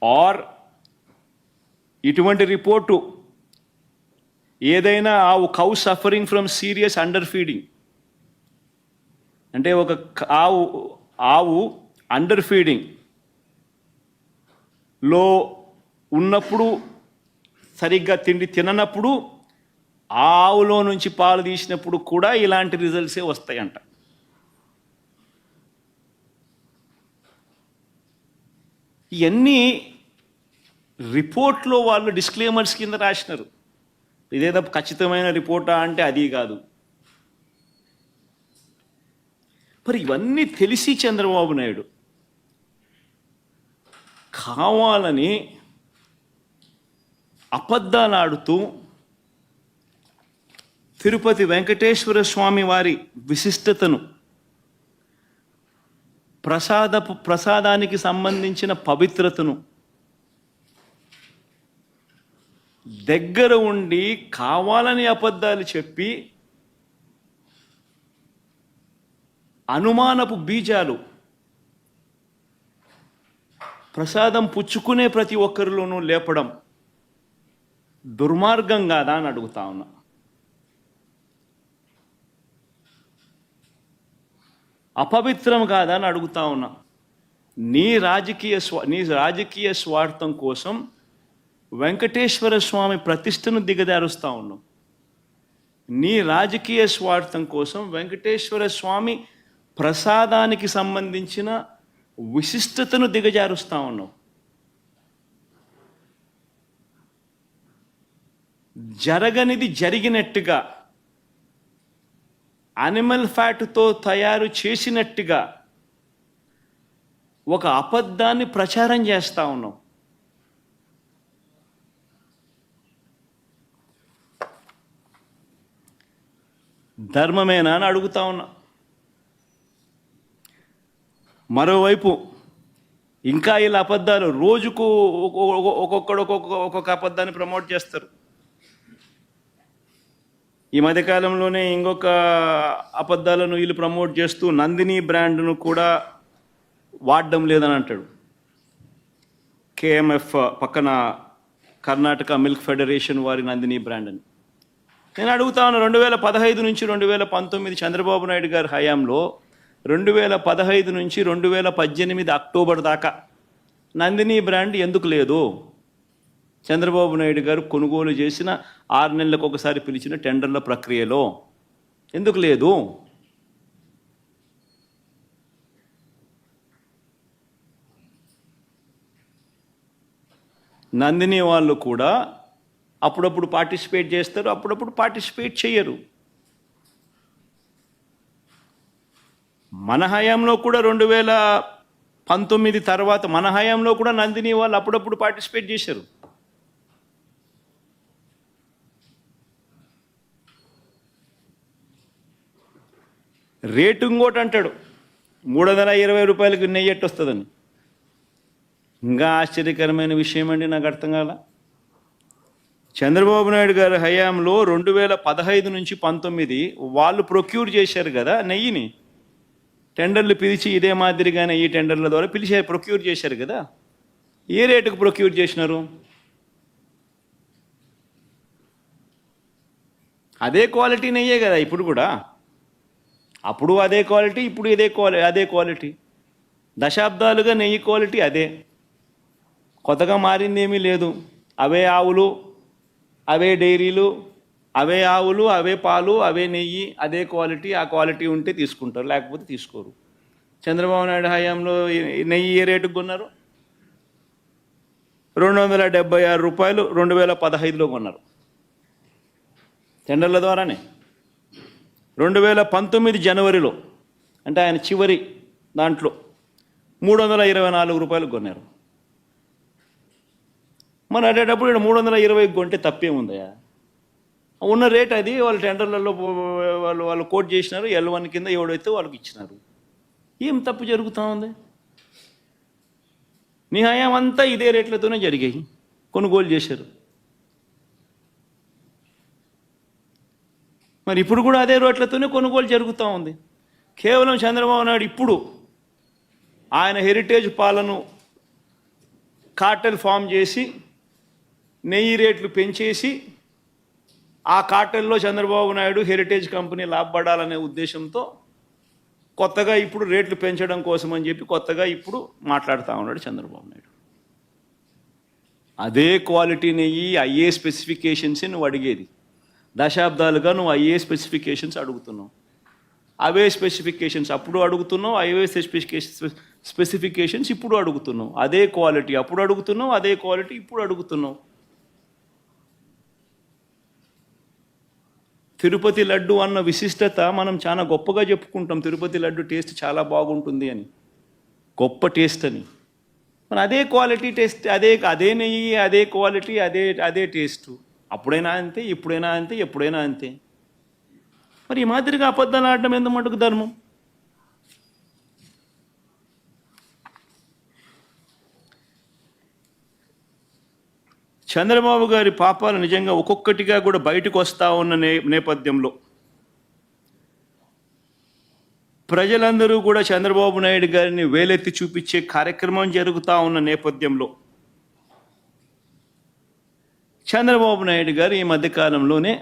ఆర్ ఇటువంటి రిపోర్టు ఏదైనా cow suffering from serious under feeding, అంటే ఒక ఆవు అండర్ ఫీడింగ్ లో ఉన్నప్పుడు, సరిగ్గా తిండి తిననప్పుడు, ఆ ఆవులో నుంచి పాలు తీసినప్పుడు కూడా ఇలాంటి రిజల్ట్సే వస్తాయంట. ఇవన్నీ రిపోర్ట్లో వాళ్ళు డిస్క్లైమర్స్ కింద రాసినారు. ఇదేదో ఖచ్చితమైన రిపోర్టా అంటే అది కాదు. మరి ఇవన్నీ తెలిసి చంద్రబాబు నాయుడు కావాలని అబద్ధాలు ఆడుతూ తిరుపతి వెంకటేశ్వర స్వామి వారి విశిష్టతను, ప్రసాదానికి సంబంధించిన పవిత్రతను దగ్గర ఉండి కావాలని అబద్ధాలు చెప్పి అనుమానపు బీజాలు ప్రసాదం పుచ్చుకునే ప్రతి ఒక్కరిలోనూ లేపడం దుర్మార్గం కాదా అని అడుగుతా ఉన్నా. అపవిత్రం కాదా అని అడుగుతా ఉన్నా. నీ రాజకీయ స్వార్థం కోసం వెంకటేశ్వర స్వామి ప్రతిష్టను దిగజారుస్తూ ఉన్నావు. నీ రాజకీయ స్వార్థం కోసం వెంకటేశ్వర స్వామి ప్రసాదానికి సంబంధించిన విశిష్టతను దిగజారుస్తూ ఉన్నావు. జరగనిది జరిగినట్టుగా, యానిమల్ ఫ్యాట్తో తయారు చేసినట్టుగా ఒక అబద్ధాన్ని ప్రచారం చేస్తూ ఉన్నావు. ధర్మమేనా అని అడుగుతా ఉన్నా. మరోవైపు ఇంకా ఇలా అబద్ధాలు రోజుకు ఒక్కొక్కడు ఒక్కొక్క అబద్ధాన్ని ప్రమోట్ చేస్తారు. ఈ మధ్యకాలంలోనే ఇంకొక అబద్ధాలను వీళ్ళు ప్రమోట్ చేస్తూ నందిని బ్రాండ్ను కూడా వాడడం లేదని అంటాడు. కేఎంఎఫ్ పక్కన కర్ణాటక మిల్క్ ఫెడరేషన్ వారి నందిని బ్రాండ్ అని. నేను అడుగుతా ఉన్నా, 2015 నుంచి 2019 చంద్రబాబు నాయుడు గారి హయాంలో 2015 నుంచి 2018 అక్టోబర్ దాకా నందిని బ్రాండ్ ఎందుకు లేదు? చంద్రబాబు నాయుడు గారు కొనుగోలు చేసిన 6 నెలలకు ఒకసారి పిలిచిన టెండర్ల ప్రక్రియలో ఎందుకు లేదు? నందిని వాళ్ళు కూడా అప్పుడప్పుడు పార్టిసిపేట్ చేస్తారు, అప్పుడప్పుడు పార్టిసిపేట్ చేయరు. మన హయాంలో కూడా 2019 తర్వాత మన హయాంలో కూడా నందిని వాళ్ళు అప్పుడప్పుడు పార్టిసిపేట్ చేశారు. రేటు ఇంకోటి అంటాడు, 320 రూపాయలకి నెయ్యి ఎట్టు వస్తుందని. ఇంకా ఆశ్చర్యకరమైన విషయం అండి, నాకు అర్థం కాల. చంద్రబాబు నాయుడు గారి హయాంలో 2015 నుంచి 19 వాళ్ళు ప్రొక్యూర్ చేశారు కదా నెయ్యిని. టెండర్లు పిలిచి ఇదే మాదిరిగానే ఈ టెండర్ల ద్వారా ప్రొక్యూర్ చేశారు కదా. ఏ రేటుకు ప్రొక్యూర్ చేసినారు? అదే క్వాలిటీ నెయ్యే కదా ఇప్పుడు కూడా. అప్పుడు అదే క్వాలిటీ, ఇప్పుడు అదే క్వాలిటీ. దశాబ్దాలుగా నెయ్యి క్వాలిటీ అదే, కొత్తగా మారింది ఏమీ లేదు. అవే ఆవులు, అవే డైరీలు, అవే ఆవులు, అవే పాలు, అవే నెయ్యి, అదే క్వాలిటీ. ఆ క్వాలిటీ ఉంటే తీసుకుంటారు, లేకపోతే తీసుకోరు. చంద్రబాబు నాయుడు హయాంలో నెయ్యి ఏ రేటుకు కొన్నారు? 276 రూపాయలు 2015లో కొన్నారు. టెండర్ల ద్వారానే 2019 జనవరిలో అంటే ఆయన చివరి దాంట్లో 324 రూపాయలకు కొన్నారు. మరి అటేటప్పుడు ఇక్కడ 320 కొంటే తప్పేముందయా? ఉన్న రేట్ అది. వాళ్ళు టెండర్లలో వాళ్ళు కోట్ చేసినారు, L1 కింద ఎవడైతే వాళ్ళకి ఇచ్చినారు. ఏం తప్పు జరుగుతూ ఉంది? నీ హయాం అంతా ఇదే రేట్లతోనే జరిగాయి, కొనుగోలు చేశారు. మరి ఇప్పుడు కూడా అదే రేట్లతోనే కొనుగోలు జరుగుతూ ఉంది. కేవలం చంద్రబాబు నాయుడు ఇప్పుడు ఆయన హెరిటేజ్ పాలను కార్టెల్ ఫామ్ చేసి నెయ్యి రేట్లు పెంచేసి ఆ కార్టెల్లో చంద్రబాబు నాయుడు హెరిటేజ్ కంపెనీ లాభపడాలనే ఉద్దేశంతో కొత్తగా ఇప్పుడు రేట్లు పెంచడం కోసం అని చెప్పి కొత్తగా ఇప్పుడు మాట్లాడుతూ ఉన్నాడు చంద్రబాబు నాయుడు. అదే క్వాలిటీ నెయ్యి, అయ్యే స్పెసిఫికేషన్సే నువ్వు అడిగేది. దశాబ్దాలుగా నువ్వు అయ్యే స్పెసిఫికేషన్స్ అడుగుతున్నావు. అవే స్పెసిఫికేషన్స్ అప్పుడు అడుగుతున్నావు, అవే స్పెసిఫికేషన్స్ ఇప్పుడు అడుగుతున్నావు. అదే క్వాలిటీ అప్పుడు అడుగుతున్నావు, అదే క్వాలిటీ ఇప్పుడు అడుగుతున్నావు. తిరుపతి లడ్డు అన్న విశిష్టత మనం చాలా గొప్పగా చెప్పుకుంటాం. తిరుపతి లడ్డు టేస్ట్ చాలా బాగుంటుంది అని, గొప్ప టేస్ట్ అని. మరి అదే క్వాలిటీ టేస్ట్, అదే నెయ్యి, అదే క్వాలిటీ, అదే టేస్ట్. అప్పుడైనా అంతే, ఇప్పుడైనా అంతే, ఎప్పుడైనా అంతే. మరి ఈ మాదిరిగా అబద్ధాలు ఆడటం ఎంత మటుకు ధర్మం? చంద్రబాబు గారి పాపాలు నిజంగా ఒక్కొక్కటిగా కూడా బయటకు వస్తూ ఉన్న నేపథ్యంలో ప్రజలందరూ కూడా చంద్రబాబు నాయుడు గారిని వేలెత్తి చూపించే కార్యక్రమం జరుగుతూ ఉన్న నేపథ్యంలో చంద్రబాబు నాయుడు గారు ఈ మధ్యకాలంలోనే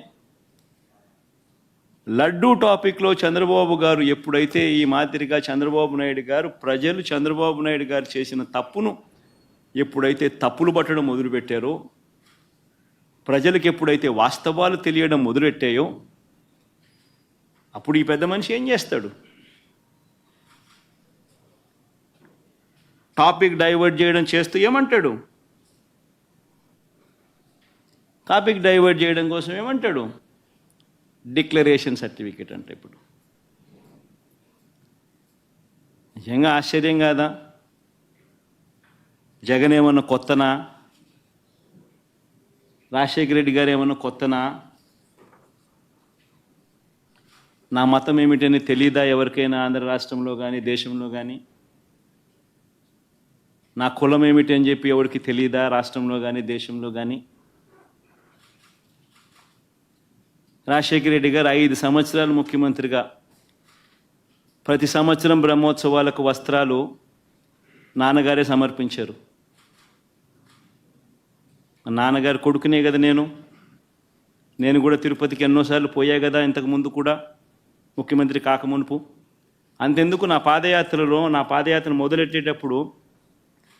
లడ్డూ టాపిక్లో చంద్రబాబు గారు ఎప్పుడైతే ఈ మాదిరిగా చంద్రబాబు నాయుడు గారు ప్రజలు చంద్రబాబు నాయుడు గారు చేసిన తప్పును ఎప్పుడైతే తప్పులు పట్టడం మొదలుపెట్టారో, ప్రజలకు ఎప్పుడైతే వాస్తవాలు తెలియడం మొదలెట్టాయో అప్పుడు ఈ పెద్ద మనిషి ఏం చేస్తాడు? టాపిక్ డైవర్ట్ చేయడం చేస్తూ ఏమంటాడు? టాపిక్ డైవర్ట్ చేయడం కోసం ఏమంటాడు? డిక్లరేషన్ సర్టిఫికేట్ అంటే ఇప్పుడు నిజంగా ఆశ్చర్యం కాదా? జగన్ ఏమన్నా కొత్తనా? రాజశేఖర రెడ్డి గారు ఏమన్నా కొత్తనా? నా మతం ఏమిటని తెలీదా ఎవరికైనా ఆంధ్ర రాష్ట్రంలో కానీ దేశంలో కానీ? నా కులం ఏమిటి అని చెప్పి ఎవరికి తెలీదా రాష్ట్రంలో కానీ దేశంలో కానీ? రాజశేఖర రెడ్డి గారు 5 సంవత్సరాలు ముఖ్యమంత్రిగా ప్రతి సంవత్సరం బ్రహ్మోత్సవాలకు వస్త్రాలు నాన్నగారే సమర్పించారు. నాన్నగారు కొడుకునే కదా నేను కూడా తిరుపతికి ఎన్నోసార్లు పోయా కదా ఇంతకుముందు కూడా, ముఖ్యమంత్రి కాకమునుపు. అంతెందుకు నా పాదయాత్ర మొదలెట్టేటప్పుడు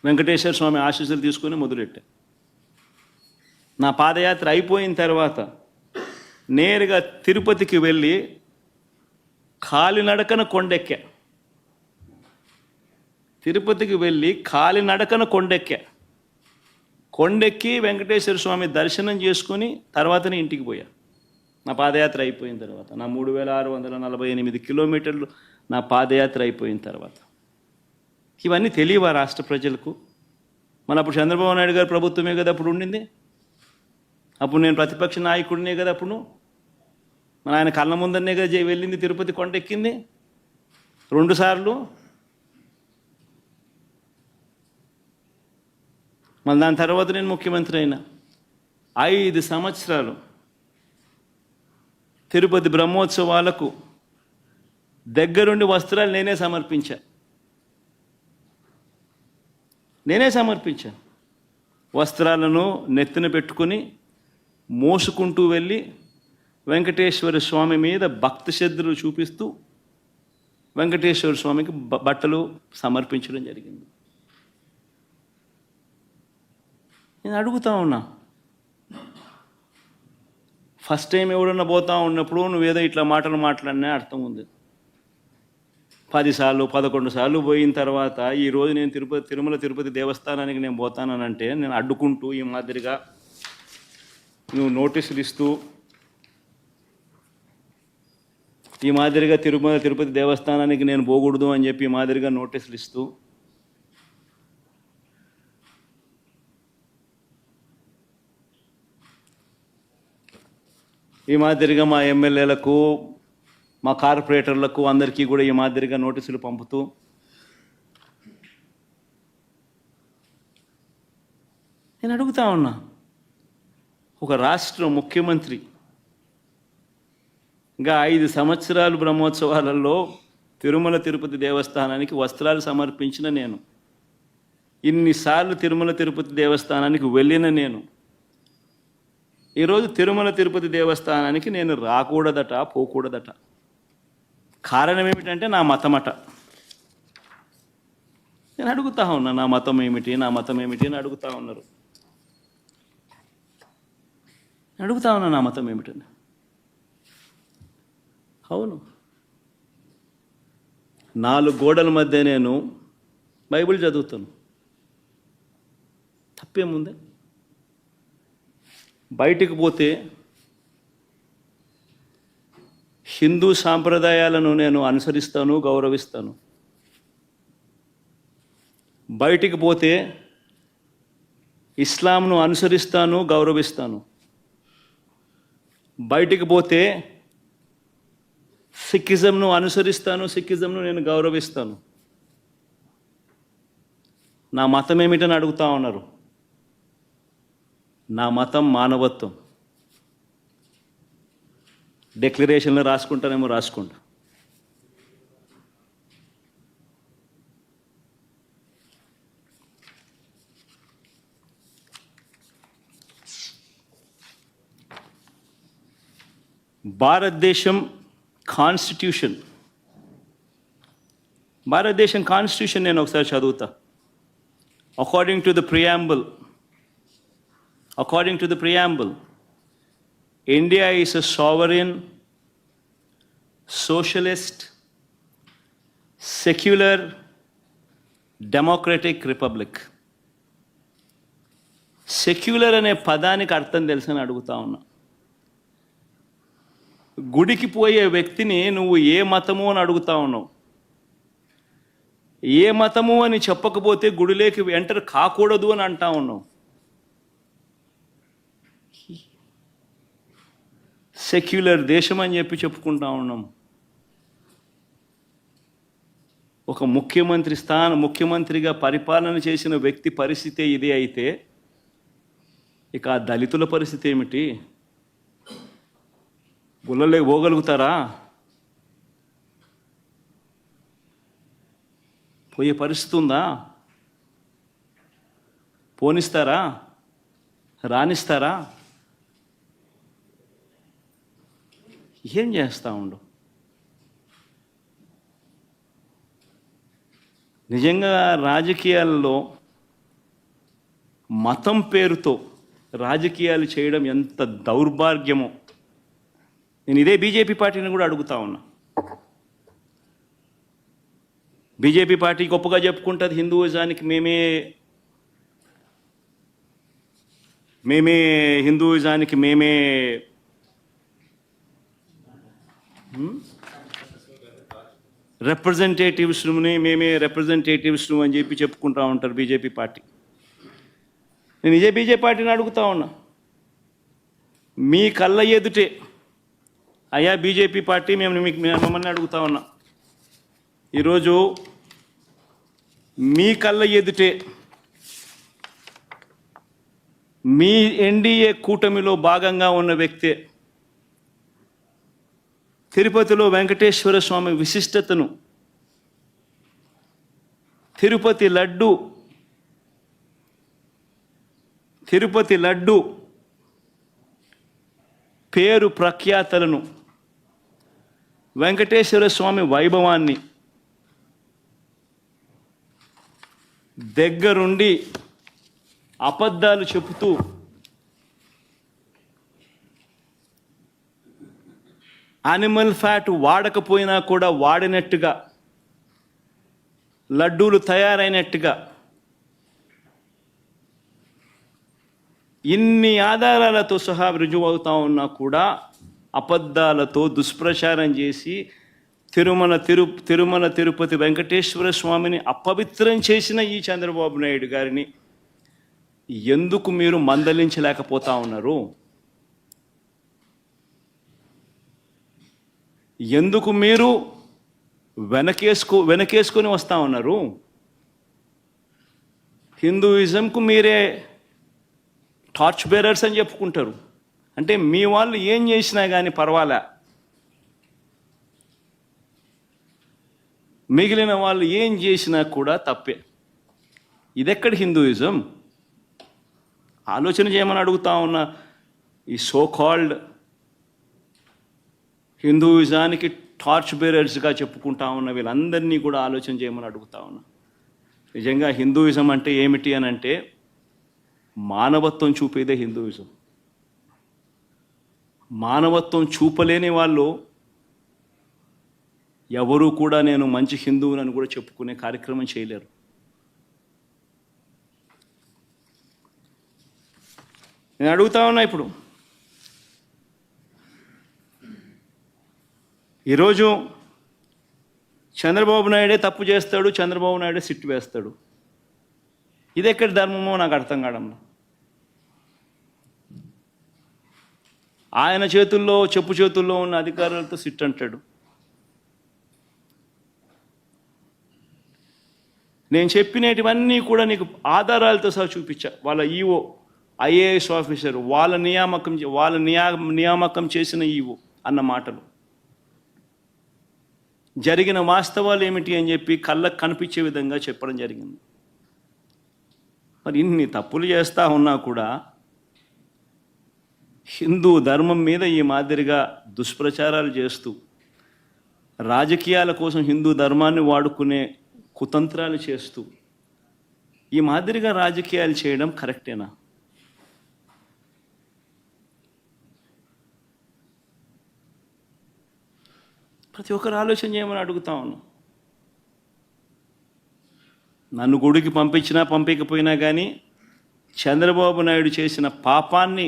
వెంకటేశ్వర స్వామి ఆశీస్సులు తీసుకొని మొదలెట్టా. నా పాదయాత్ర అయిపోయిన తర్వాత నేరుగా తిరుపతికి వెళ్ళి కాలినడకన కొండెక్కా. తిరుపతికి వెళ్ళి కాలినడకన కొండెక్కి వెంకటేశ్వర స్వామి దర్శనం చేసుకొని తర్వాతనే ఇంటికి పోయా. నా పాదయాత్ర అయిపోయిన తర్వాత, నా 3648 కిలోమీటర్లు నా పాదయాత్ర అయిపోయిన తర్వాత. ఇవన్నీ తెలియవా రాష్ట్ర ప్రజలకు? మన అప్పుడు చంద్రబాబు నాయుడు గారు ప్రభుత్వమే కదా అప్పుడు ఉండింది. అప్పుడు నేను ప్రతిపక్ష నాయకుడినే కదా అప్పుడు. మన ఆయన కళ్ళ ముందరనే కదా వెళ్ళింది, తిరుపతి కొండెక్కింది 2 సార్లు. మళ్ళీ దాని తర్వాత నేను ముఖ్యమంత్రి అయినా. 5 సంవత్సరాలు తిరుపతి బ్రహ్మోత్సవాలకు దగ్గరుండి వస్త్రాలు నేనే సమర్పించా. వస్త్రాలను నెత్తిన పెట్టుకుని మోసుకుంటూ వెళ్ళి వెంకటేశ్వర స్వామి మీద భక్తి శ్రద్ధలు చూపిస్తూ వెంకటేశ్వర స్వామికి బట్టలు సమర్పించడం జరిగింది. నేను అడుగుతా ఉన్నా, ఫస్ట్ టైం ఎవడన్నా పోతా ఉన్నప్పుడు నువ్వేదో ఇట్లా మాటలు మాట్లాడినా అర్థం ఉంది. 10 సార్లు 11 సార్లు పోయిన తర్వాత ఈరోజు నేను తిరుమల తిరుపతి దేవస్థానానికి నేను పోతానంటే నేను అడ్డుకుంటూ ఈ మాదిరిగా నువ్వు నోటీసులు ఇస్తూ ఈ మాదిరిగా తిరుమల తిరుపతి దేవస్థానానికి నేను పోకూడదు అని చెప్పి ఈ మాదిరిగా నోటీసులు ఇస్తూ ఈ మాదిరిగా మా ఎమ్మెల్యేలకు మా కార్పొరేటర్లకు అందరికీ కూడా ఈ మాదిరిగా నోటీసులు పంపుతూ నేను అడుగుతా ఉన్నా, ఒక రాష్ట్ర ముఖ్యమంత్రి ఇంకా 5 సంవత్సరాలు బ్రహ్మోత్సవాలలో తిరుమల తిరుపతి దేవస్థానానికి వస్త్రాలు సమర్పించిన నేను, ఇన్నిసార్లు తిరుమల తిరుపతి దేవస్థానానికి వెళ్ళిన నేను, ఈరోజు తిరుమల తిరుపతి దేవస్థానానికి నేను రాకూడదట, పోకూడదట. కారణం ఏమిటంటే నా మతమట. నేను అడుగుతా ఉన్నా, నా మతం ఏమిటి, నా మతం ఏమిటి అని అడుగుతా ఉన్నారు. అడుగుతా ఉన్నా నా మతం ఏమిటని. అవును, 4 గోడల మధ్య నేను బైబిల్ చదువుతాను, తప్పేముంది? బయటికి పోతే హిందూ సాంప్రదాయాలను నేను అనుసరిస్తాను, గౌరవిస్తాను. బయటికి పోతే ఇస్లాంను అనుసరిస్తాను, గౌరవిస్తాను. బయటికి పోతే సిక్కిజంను అనుసరిస్తాను, సిక్కిజంను నేను గౌరవిస్తాను. నా మతం ఏమిటని అడుగుతా ఉన్నారు. నా మతం మానవత్వం. డిక్లరేషన్లో రాసుకుంటానేమో రాసుకుంటా. భారతదేశం కాన్స్టిట్యూషన్ నేను ఒకసారి చదువుతా. According to the preamble, India is a sovereign, socialist, secular, democratic republic. Secular అనే పదానికి అర్థం తెలుసని అడుగుతా ఉన్నా. గుడికి పోయే వ్యక్తిని నువ్వు ఏ మతము అని అడుగుతా ఉన్నావు. ఏ మతము అని చెప్పకపోతే గుడిలోకి ఎంటర్ కాకూడదు అని అంటా ఉన్నావు. సెక్యులర్ దేశం అని చెప్పి చెప్పుకుంటా ఉన్నాం. ఒక ముఖ్యమంత్రిగా పరిపాలన చేసిన వ్యక్తి పరిస్థితి ఇదే అయితే ఇక ఆ దళితుల పరిస్థితి ఏమిటి? గుళ్ళలోకి పోగలుగుతారా? పోయే పరిస్థితి ఉందా? పోనిస్తారా? రానిస్తారా? ఏం చేస్తూ ఉండు? నిజంగా రాజకీయాల్లో మతం పేరుతో రాజకీయాలు చేయడం ఎంత దౌర్భాగ్యమో. నేను ఇదే బీజేపీ పార్టీని కూడా అడుగుతా ఉన్నా. బీజేపీ పార్టీ గొప్పగా చెప్పుకుంటుంది హిందూయిజానికి మేమే రిప్రజెంటేటివ్స్ని అని చెప్పి చెప్పుకుంటా ఉంటారు బీజేపీ పార్టీ. నేను ఇదే బీజేపీ పార్టీని అడుగుతా ఉన్నా, మీ కళ్ళ ఎదుటే అయ్యా బీజేపీ పార్టీ మిమ్మల్ని అడుగుతా ఉన్నా, ఈరోజు మీ కళ్ళ ఎదుటే మీ ఎన్డీఏ కూటమిలో భాగంగా ఉన్న వ్యక్తే తిరుపతిలో వెంకటేశ్వర స్వామి విశిష్టతను, తిరుపతి లడ్డు పేరు ప్రఖ్యాతలను, వెంకటేశ్వర స్వామి వైభవాన్ని దగ్గరుండి అబద్ధాలు చెబుతూ యానిమల్ ఫ్యాట్ వాడకపోయినా కూడా వాడినట్టుగా, లడ్డూలు తయారైనట్టుగా ఇన్ని ఆధారాలతో సహా రుజువు అవుతా ఉన్నా కూడా అబద్ధాలతో దుష్ప్రచారం చేసి తిరుమల తిరుపతి వెంకటేశ్వర స్వామిని అపవిత్రం చేసిన ఈ చంద్రబాబు నాయుడు గారిని ఎందుకు మీరు మందలించలేకపోతా ఉన్నారు? ఎందుకు మీరు వెనకేసుకొని వస్తూ ఉన్నారు? హిందూయిజంకు మీరే టార్చ్ బేరర్స్ అని చెప్పుకుంటారు. అంటే మీ వాళ్ళు ఏం చేసినా కానీ పర్వాలే, మిగిలిన వాళ్ళు ఏం చేసినా కూడా తప్పే. ఇదెక్కడ హిందూయిజం? ఆలోచన చేయమని అడుగుతా ఉన్నా. ఈ సో కాల్డ్ హిందూయిజానికి టార్చ్ బేరర్స్గా చెప్పుకుంటా ఉన్న వీళ్ళందరినీ కూడా ఆలోచన చేయమని అడుగుతా ఉన్నా. నిజంగా హిందూయిజం అంటే ఏమిటి అని అంటే మానవత్వం చూపేదే హిందూయిజం. మానవత్వం చూపలేని వాళ్ళు ఎవరూ కూడా నేను మంచి హిందువునని కూడా చెప్పుకునే కార్యక్రమం చేయలేరు. నేను అడుగుతా ఉన్నా, ఇప్పుడు ఈరోజు చంద్రబాబు నాయుడే తప్పు చేస్తాడు, చంద్రబాబు నాయుడే సిట్టు వేస్తాడు. ఇది ఎక్కడి ధర్మమో నాకు అర్థం కావడం. ఆయన చెప్పు చేతుల్లో ఉన్న అధికారులతో సిట్ అంటాడు. నేను చెప్పినటువన్నీ కూడా నీకు ఆధారాలతో సహా చూపించా. వాళ్ళ ఈఓ ఐఏఎస్ ఆఫీసర్ వాళ్ళ నియామకం చేసిన ఈఓ అన్న మాటలు, జరిగిన వాస్తవాలు ఏమిటి అని చెప్పి కళ్ళకు కనిపించే విధంగా చెప్పడం జరిగింది. మరి ఇన్ని తప్పులు చేస్తూ ఉన్నా కూడా హిందూ ధర్మం మీద ఈ మాదిరిగా దుష్ప్రచారాలు చేస్తూ రాజకీయాల కోసం హిందూ ధర్మాన్ని వాడుకునే కుతంత్రాలు చేస్తూ ఈ మాదిరిగా రాజకీయాలు చేయడం కరెక్టేనా? ప్రతి ఒక్కరు ఆలోచన చేయమని అడుగుతా ఉన్నాం. నన్ను గుడికి పంపించినా పంపించకపోయినా కానీ చంద్రబాబు నాయుడు చేసిన పాపాన్ని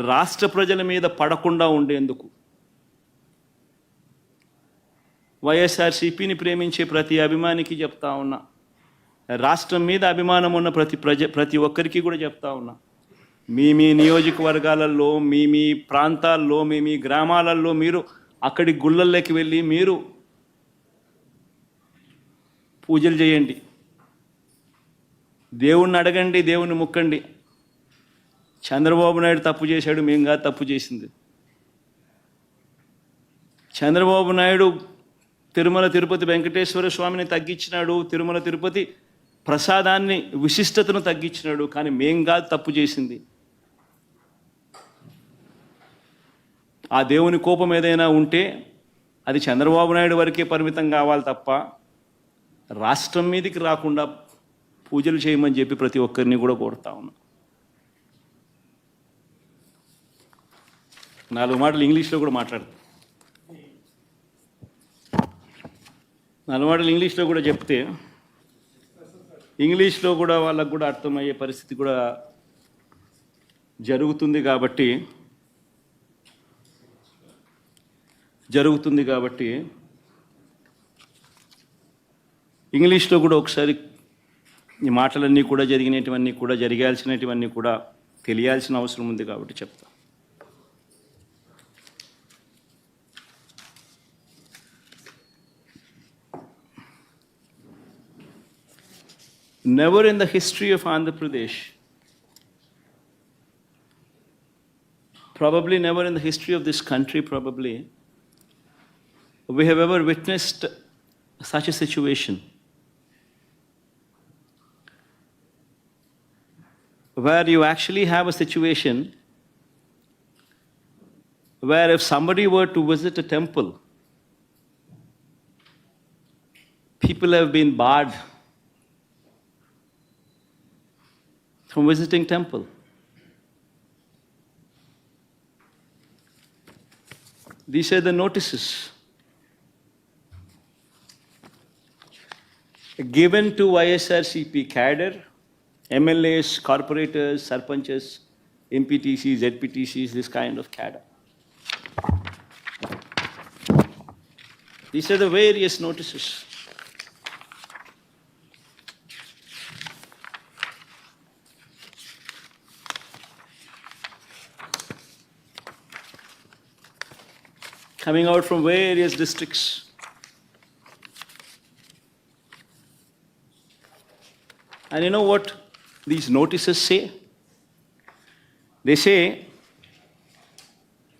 రాష్ట్ర ప్రజల మీద పడకుండా ఉండేందుకు వైఎస్ఆర్సీపీని ప్రేమించే ప్రతి అభిమానికి చెప్తా ఉన్నా, రాష్ట్రం మీద అభిమానం ఉన్న ప్రతి ఒక్కరికి కూడా చెప్తా ఉన్నా, మీ నియోజకవర్గాలలో మీ ప్రాంతాల్లో మీ గ్రామాలలో మీరు అక్కడి గుళ్ళల్లోకి వెళ్ళి మీరు పూజలు చేయండి, దేవుణ్ణి అడగండి, దేవుణ్ణి ముక్కండి. చంద్రబాబు నాయుడు తప్పు చేశాడు, మేము కాదు తప్పు చేసింది. చంద్రబాబు నాయుడు తిరుమల తిరుపతి వెంకటేశ్వర స్వామిని తగ్గించినాడు, తిరుమల తిరుపతి ప్రసాదాన్ని విశిష్టతను తగ్గించినాడు, కానీ మేం కాదు తప్పు చేసింది. ఆ దేవుని కోపం ఏదైనా ఉంటే అది చంద్రబాబు నాయుడు వరకే పరిమితం కావాలి తప్ప రాష్ట్రం మీదకి రాకుండా పూజలు చేయమని చెప్పి ప్రతి ఒక్కరిని కూడా కోరుతా ఉన్నా. 4 మాటలు ఇంగ్లీష్లో కూడా మాట్లాడతాను. 4 మాటలు ఇంగ్లీష్లో కూడా చెప్తే ఇంగ్లీష్లో కూడా వాళ్ళకు కూడా అర్థమయ్యే పరిస్థితి కూడా జరుగుతుంది కాబట్టి ఇంగ్లీష్లో కూడా ఒకసారి ఈ మాటలన్నీ కూడా జరిగినటువన్నీ కూడా జరగాల్సినటువన్నీ కూడా తెలియాల్సిన అవసరం ఉంది కాబట్టి చెప్తా. Never in the history of Andhra Pradesh, probably never in the history of this country, probably, we have ever witnessed such a situation where you actually have a situation where if somebody were to visit a temple, people have been barred from visiting temple. These are the notices given to ISRCP cadre, MLAs, corporators, sarpanches, MPTCs, ZPTCs, this kind of cadre. These are the various notices. Coming out from various districts. And you know what these notices say? They say,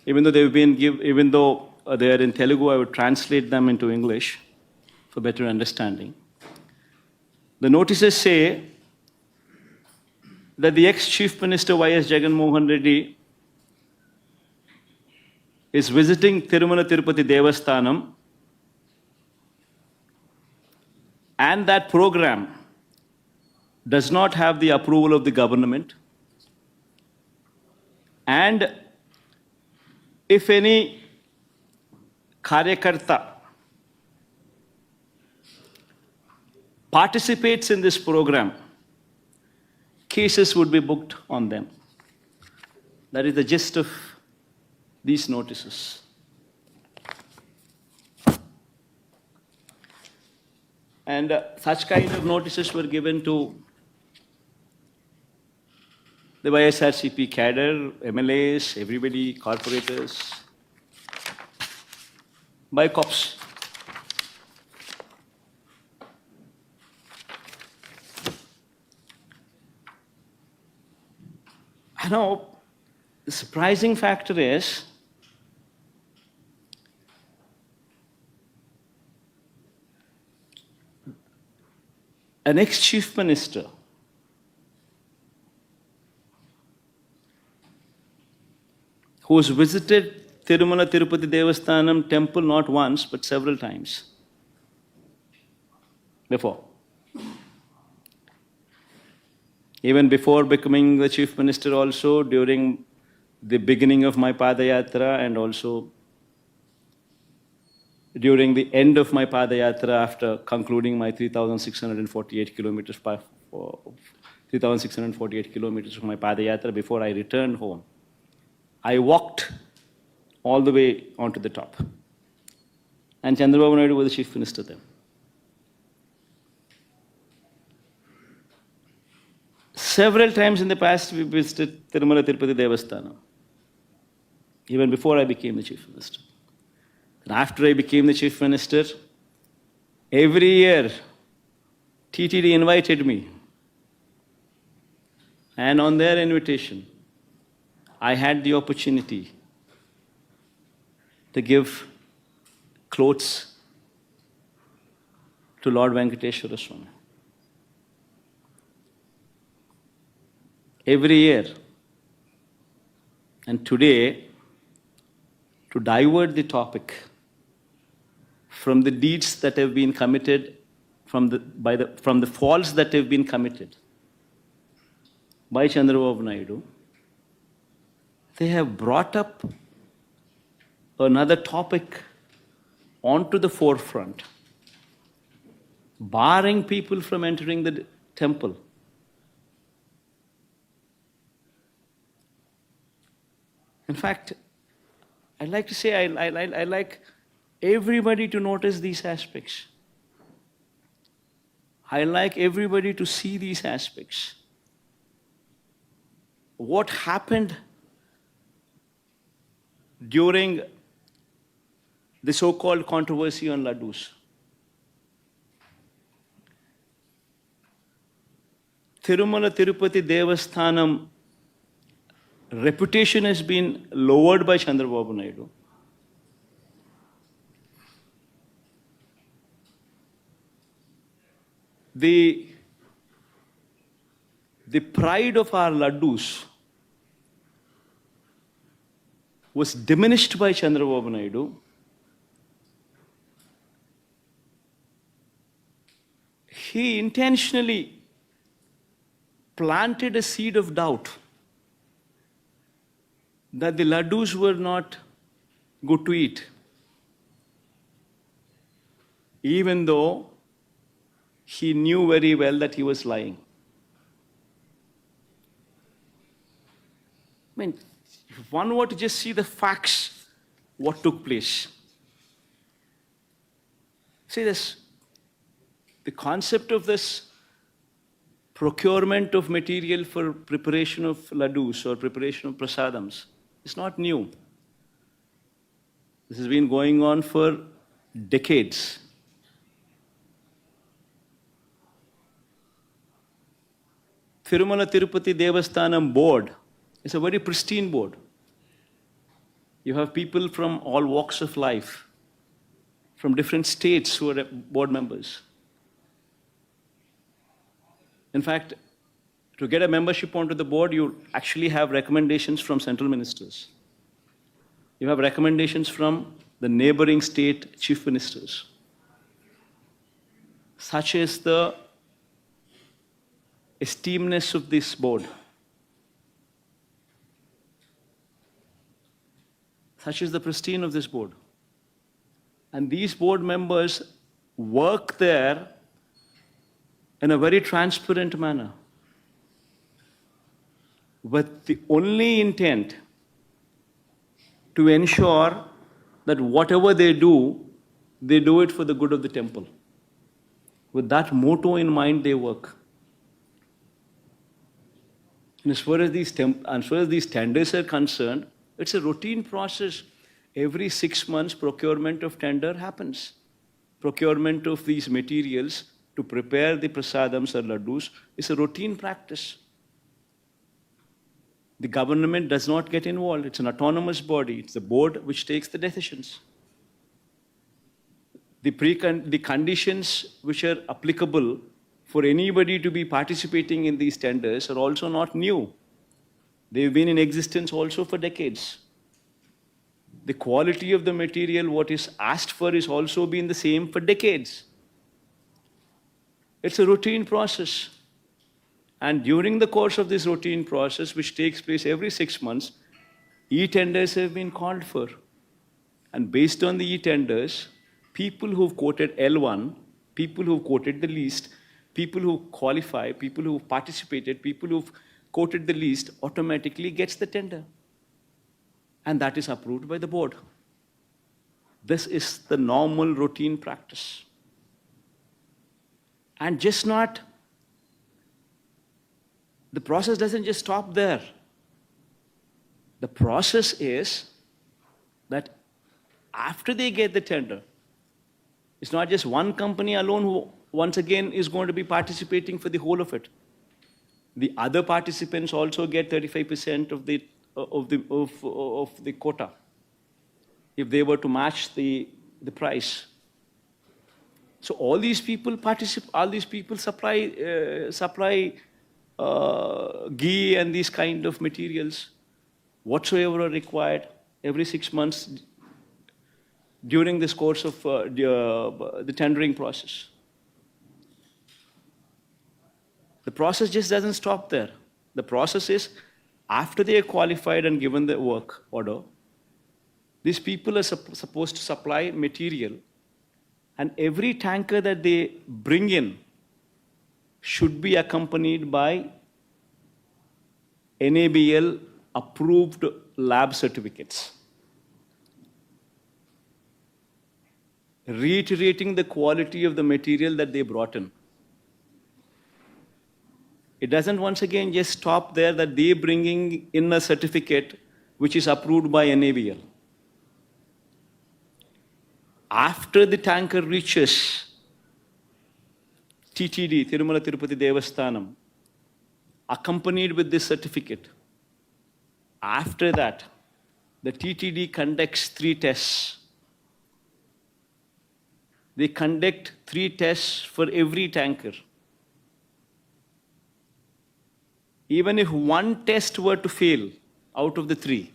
even though they are in Telugu, I would translate them into English for better understanding. The notices say that the ex-Chief Minister Y.S. Jagan Mohan Reddy is visiting Tirumala Tirupati Devasthanam, and that program does not have the approval of the government, and if any Karyakarta participates in this program, cases would be booked on them. That is the gist of these notices. And such kind of notices were given to the YSRCP cadre, MLAs, everybody, corporators, by cops. I know the surprising factor is an ex-chief minister who has visited Tirumala Tirupati Devasthanam temple not once but several times before. Even before becoming the chief minister also, during the beginning of my Padayatra and also during the end of my Padayatra after concluding my 3,648 kilometers of my Padayatra before I returned home, I walked all the way onto the top. And Chandrababu Naidu was the chief minister then. Several times in the past we visited Tirumala Tirupati Devasthanam, even before I became the chief minister. And after I became the chief minister, every year TTD invited me. And on their invitation, I had the opportunity to give clothes to Lord Venkateshwara Swami. Every year. And today, to divert the topic from the deeds that have been committed, from the faults that have been committed by Chandrababu Naidu, they have brought up another topic onto the forefront, barring people from entering the temple. In fact, I'd like to say I like everybody to notice these aspects. I like everybody to see these aspects. What happened during the so-called controversy on laddus? Tirumala Tirupati Devasthanam reputation has been lowered by Chandrababu Naidu. The pride of our laddus was diminished by Chandrababu Naidu. He intentionally planted a seed of doubt that the laddus were not good to eat, even though he knew very well that he was lying. I mean, if one were to just see the facts what took place. See this, the concept of this procurement of material for preparation of laddus or preparation of prasadams is not new. This has been going on for decades. Tirumala Tirupati Devasthanam board is a very pristine board. You have people from all walks of life, from different states who are board members. In fact, to get a membership onto the board, you actually have recommendations from central ministers. You have recommendations from the neighboring state chief ministers. Such is the esteemness of this board. Such is the pristine of this board. And these board members work there in a very transparent manner, with the only intent to ensure that whatever they do it for the good of the temple. With that motto in mind, they work. And as far as these tenders are concerned, it's a routine process. Every 6 months, procurement of tender happens. Procurement of these materials to prepare the prasadams or laddus is a routine practice. The government does not get involved. It's an autonomous body. It's the board which takes the decisions. The conditions which are applicable for anybody to be participating in these tenders are also not new. They've been in existence also for decades. The quality of the material, what is asked for, is also been the same for decades. It's a routine process. And during the course of this routine process, which takes place every 6 months, e-tenders have been called for. And based on the e-tenders, people who've quoted L1, people who've quoted the least, people who qualify, people who've participated, people who've quoted the least, automatically gets the tender. And that is approved by the board. This is the normal routine practice. And just not, the process doesn't just stop there. The process is that after they get the tender, it's not just one company alone who once again is going to be participating for the whole of it. The other participants also get 35% of the quota if they were to match the price. So all these people supply ghee and these kind of materials whatsoever are required every 6 months during this course of the tendering process. The process just doesn't stop there. The process is, after they are qualified and given the work order, these people are supposed to supply material, and every tanker that they bring in should be accompanied by NABL approved lab certificates, reiterating the quality of the material that they brought in. It doesn't once again just stop there that they bringing in a certificate which is approved by NABL. After the tanker reaches TTD, Tirumala Tirupati Devasthanam, accompanied with this certificate, after that, the TTD conducts 3 tests. They conduct 3 tests for every tanker. Even if one test were to fail out of the 3,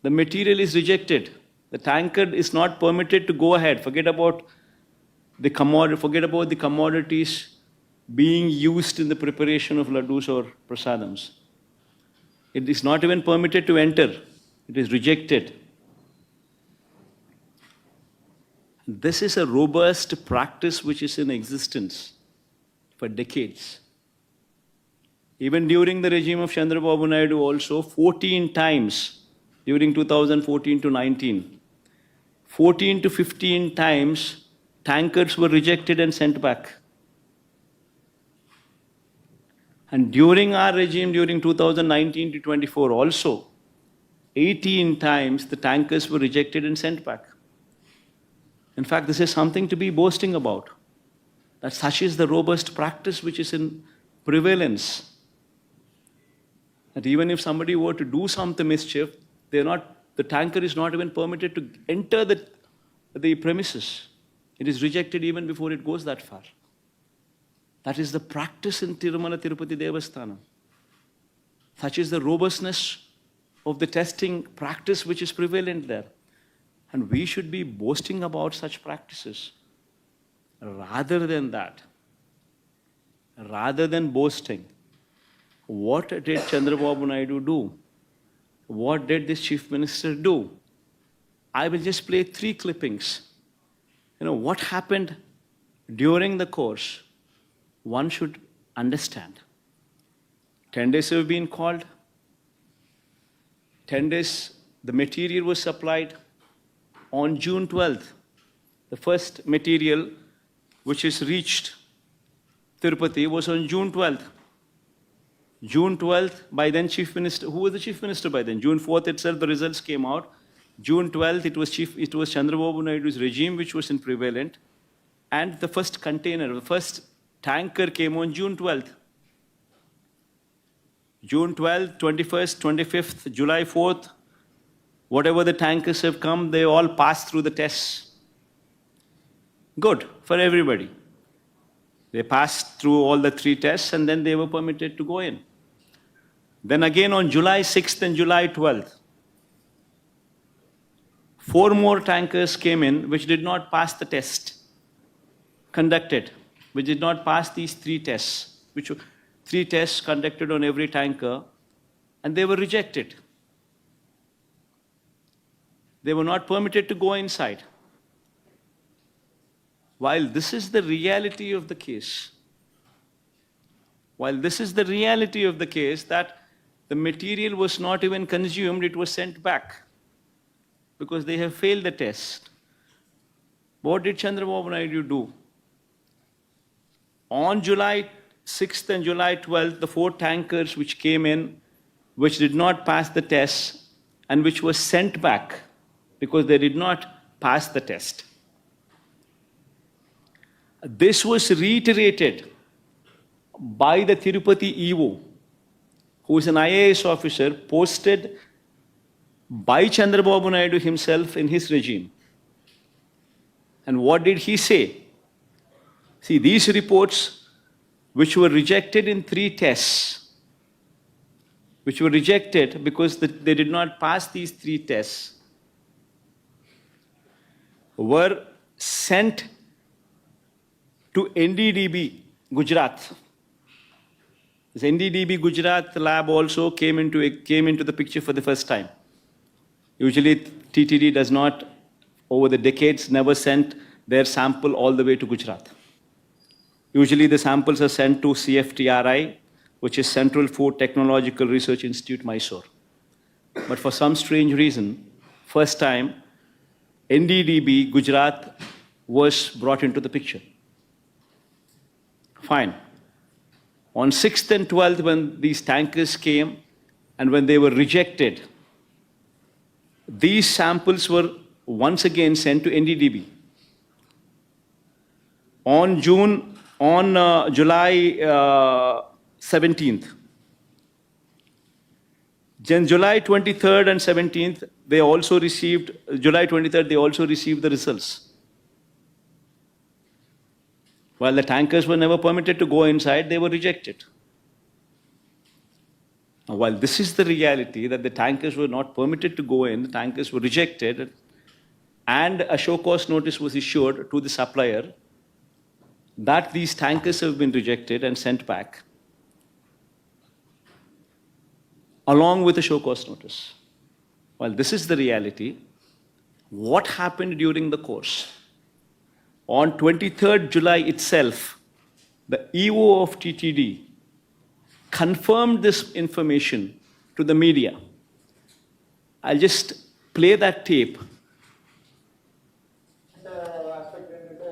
the material is rejected. The tanker is not permitted to go ahead. Forget about the commodities being used in the preparation of laddus or prasadams. It is not even permitted to enter. It is rejected. This is a robust practice which is in existence for decades. Even during the regime of Chandrababu Naidu also, 14 times during 2014 to 19. 14 to 15 times, tankers were rejected and sent back. And during our regime, during 2019 to 24 also, 18 times the tankers were rejected and sent back. In fact, this is something to be boasting about. That such is the robust practice which is in prevalence. That even if somebody were to do some mischief, the tanker is not even permitted to enter the premises. It is rejected even before it goes that far. That is the practice in Tirumala Tirupati Devasthanam. Such is the robustness of the testing practice which is prevalent there. And we should be boasting about such practices. Rather than that, rather than boasting, what did Chandrababu Naidu do? What did this chief minister do? I will just play 3 clippings. What happened during the course, one should understand. 10 days have been called. 10 days, the material was supplied. On June 12th, the first material which is reached Tirupati was on June 12th. June 12th, by then Chief Minister, who was the Chief Minister by then? June 4th itself, the results came out. June 12th, it was Chandrababu Naidu's regime which was in prevalent. And the first container, the first tanker came on June 12th. June 12th, 21st, 25th, July 4th, whatever the tankers have come, they all passed through the tests. Good for everybody. They passed through all the 3 tests and then they were permitted to go in. Then again on July 6th and July 12th, 4 more tankers came in which did not pass the test conducted, which did not pass these 3 tests, which were 3 tests conducted on every tanker, and they were rejected. They were not permitted to go inside. While this is the reality of the case, that the material was not even consumed, it was sent back because they have failed the test. What did Chandrababu Naidu do? On July 6th and July 12th, the 4 tankers which came in, which did not pass the test and which were sent back because they did not pass the test. This was reiterated by the Tirupati EO, who is an IAS officer posted by Chandrababu Naidu himself in his regime. And what did he say? See, these reports which were rejected in 3 tests, which were rejected because they did not pass these 3 tests, were sent to NDDB, Gujarat. This NDDB Gujarat lab also came into the picture for the first time. Usually TTD does not, over the decades, never sent their sample all the way to Gujarat. Usually the samples are sent to CFTRI, which is Central Food Technological Research Institute, Mysore. But for some strange reason, first time, NDDB Gujarat was brought into the picture. Fine. On 6th and 12th, when these tankers came and when they were rejected, these samples were once again sent to NDDB. On July 17th, then July 23rd and 17th, they also received, July 23rd, they also received the results. While the tankers were never permitted to go inside, they were rejected. Now, while this is the reality, that the tankers were not permitted to go in, the tankers were rejected, and a show cause notice was issued to the supplier that these tankers have been rejected and sent back, along with a show cause notice. While this is the reality, what happened during the course? On 23rd July itself, the EO of TTD confirmed this information to the media I'll just play that tape. Aspect ఏంటంటే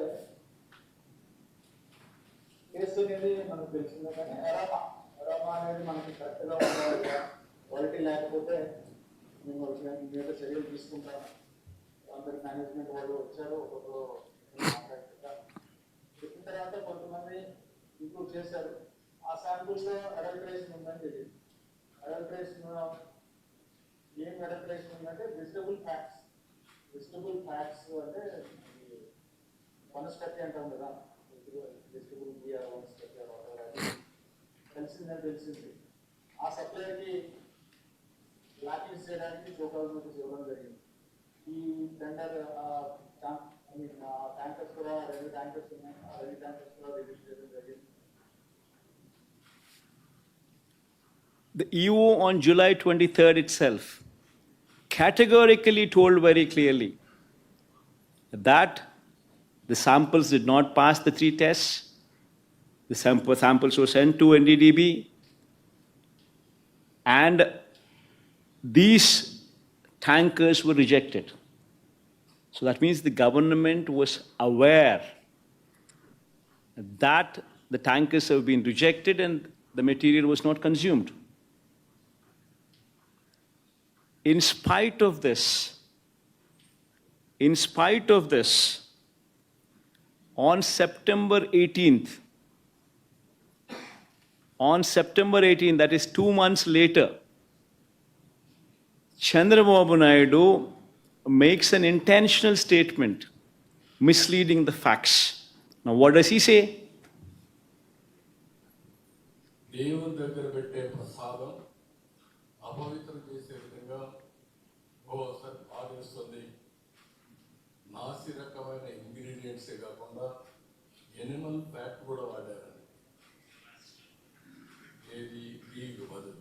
case అనేది మనకు తెలిసిందే కానీ ఎరామా అనేది మనకి కరెక్ట్గా ఉండాలి, quality లేకపోతే మేము మీద చర్యలు తీసుకుంటాము. అందరి మేనేజ్మెంట్ వాళ్ళు వచ్చారు, ఒక్కొక్కరు చెప్పిన తర్వాత కొంతమంది ఇంప్రూవ్ చేశారు. ఆ శాంపుల్స్లో అడల్టరేషన్ ఉందని తెలియదు. అడల్టరేషన్ ఏం అడల్టరేషన్ ఉందంటే విజిటబుల్ ఫ్యాక్ట్స్. విజిటబుల్ ఫ్యాక్ట్స్ అంటే వనస్పతి అంటాం కదా, వెజిటబుల్ బియర్ వనస్పతి తెలిసింది. ఆ సప్లైకి బ్లాక్ లిస్ట్ చేయడానికి షోకాల్ నోటీస్ ఇవ్వడం జరిగింది. ఈ టెండర్ ట్యాంకర్స్ కూడా 2 ట్యాంకర్స్ ఉన్నాయి, ఆ 2 ట్యాంకర్స్ కూడా రిలీజ్ చేయడం జరిగింది. The EO on July 23rd itself categorically told very clearly that the samples did not pass the 3 tests. The samples were sent to NDDB, and these tankers were rejected. So that means the government was aware that the tankers have been rejected and the material was not consumed. In spite of this, on September 18th, that is 2 months later, Chandrababu Naidu makes an intentional statement misleading the facts. Now what does he say? దేవుని దగ్గర పెట్టే ప్రసాదం అపవిత్రం చేసే విధంగా ఒకసారి బాధిస్తుంది. నాసి రకమైన ఇంగ్రీడియంట్సే కాకుండా ఎనిమల్ ఫ్యాట్ కూడా వాడారని. ఏది దీనికి బదులు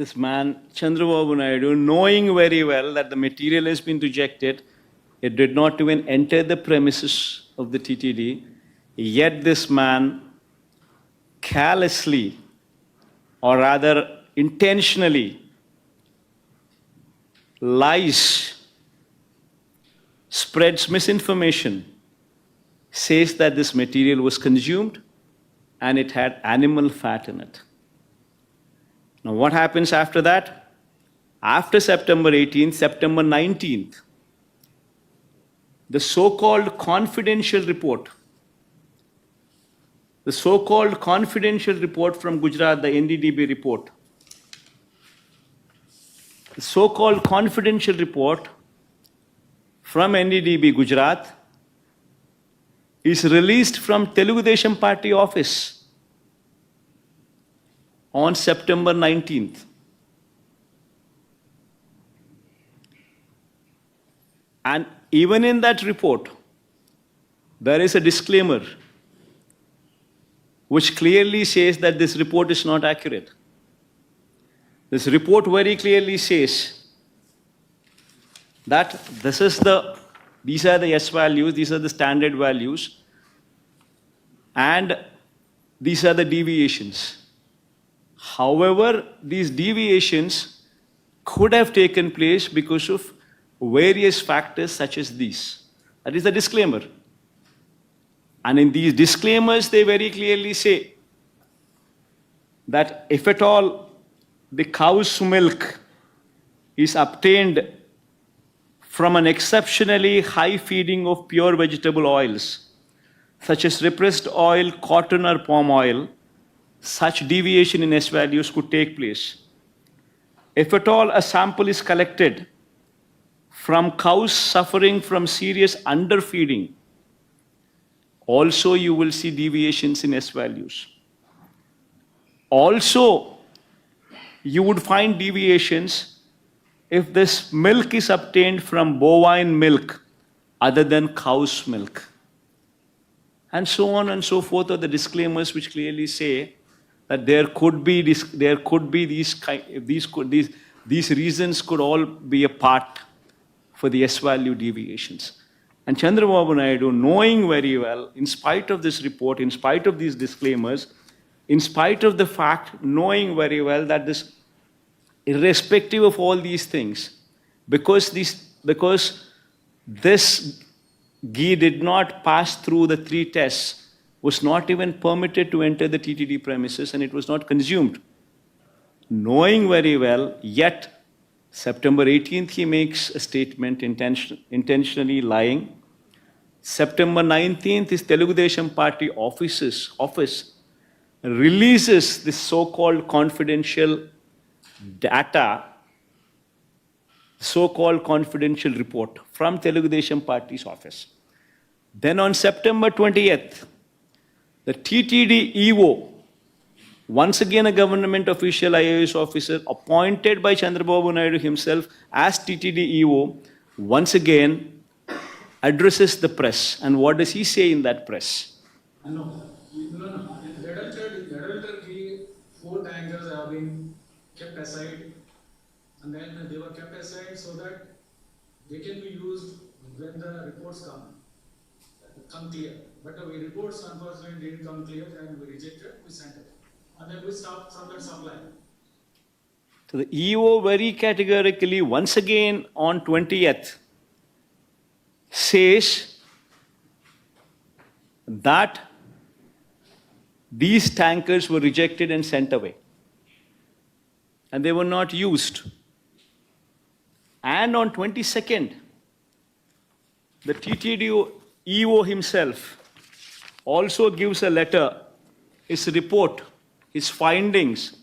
This man, Chandrababu Naidu, knowing very well that the material has been rejected, it did not even enter the premises of the TTD, yet this man callously, or rather intentionally, lies, spreads misinformation, says that this material was consumed and it had animal fat in it. Now, what happens after that? After September 18th, September 19th, the so-called confidential report from Gujarat, the NDDB report, the so-called confidential report from NDDB Gujarat is released from Telugu Desam Party office on September 19th. And even in that report, there is a disclaimer which clearly says that this report is not accurate. This report very clearly says that these are the S values, these are the standard values, and these are the deviations. However, these deviations could have taken place because of various factors such as these. That is the disclaimer. And in these disclaimers, they very clearly say that if at all the cow's milk is obtained from an exceptionally high feeding of pure vegetable oils, such as repressed oil, cotton, or palm oil, such deviation in S values could take place. If at all a sample is collected from cows suffering from serious underfeeding, also you will see deviations in S values. Also, you would find deviations if this milk is obtained from bovine milk other than cow's milk. And so on and so forth are the disclaimers which clearly say that these reasons could all be a part for the S value deviations. And Chandrababu Naidu, knowing very well, in spite of this report, in spite of these disclaimers, in spite of the fact, knowing very well that this irrespective of all these things, because this ghee did not pass through the 3 tests, was not even permitted to enter the TTD premises, and it was not consumed. Knowing very well, yet September 18th he makes a statement intentionally lying. September 19th, his Telugu Desam Party office releases this so-called confidential data, so-called confidential report from Telugu Desam Party's office. Then on September 20th, the TTD EO, once again a government official IAS officer appointed by Chandrababu Naidu himself as TTD EO, once again addresses the press. And what does he say in that press? No. Adulterated ghee, 4 tankers have been kept aside, and then they were kept aside so that they can be used when the reports come clear. But the reports unfortunately didn't come clear, and we rejected, we sent it. And then we stopped from that supply. So the EO very categorically, once again on 20th, says that these tankers were rejected and sent away. And they were not used. And on 22nd, the TTD EO himself also gives a letter, his report, his findings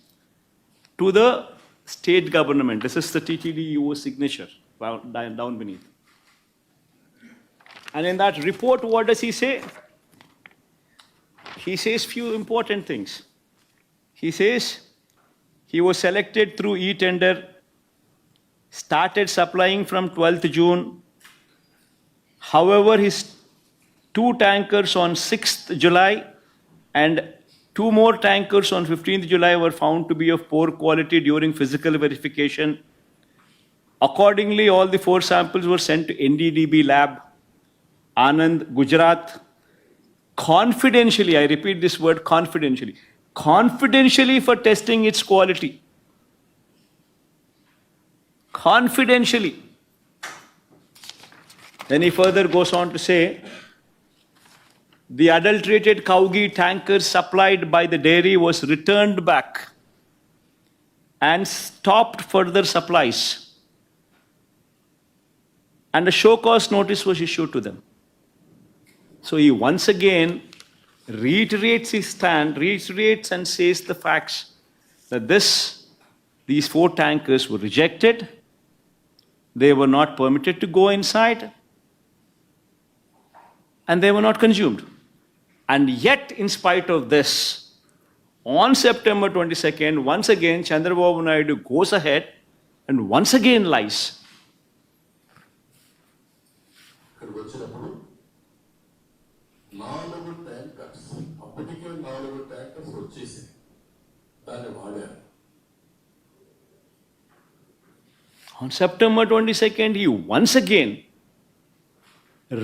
to the state government. This is the TTD EO signature down beneath. And in that report, what does he say? He says few important things. He says he was selected through e-tender, started supplying from 12th June. However, his 2 tankers on 6th July and 2 more tankers on 15th July were found to be of poor quality during physical verification. Accordingly, all the 4 samples were sent to NDDB lab, Anand, Gujarat, confidentially, I repeat this word confidentially for testing its quality. Confidentially. Then he further goes on to say, the adulterated cow ghee tankers supplied by the dairy was returned back and stopped further supplies. And a show cause notice was issued to them. So he once again reiterates his stand, reiterates and says the facts that these 4 tankers were rejected, they were not permitted to go inside, and they were not consumed. And yet, in spite of this, on September 22nd, once again, Chandrababu Naidu goes ahead and once again lies. ఇక్కడికి వచ్చినప్పుడు 4 tankers, అప్పటికే 4 tankers వచ్చేసి దాన్ని వాడారు. On September 22nd, he once again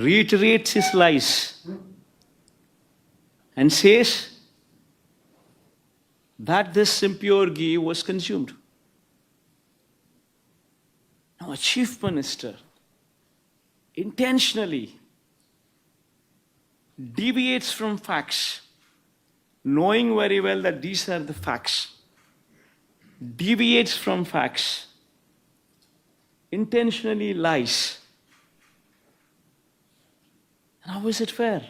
reiterates his lies and says that this impure ghee was consumed. Now, a chief minister intentionally deviates from facts, knowing very well that these are the facts, deviates from facts, intentionally lies. And how is it fair?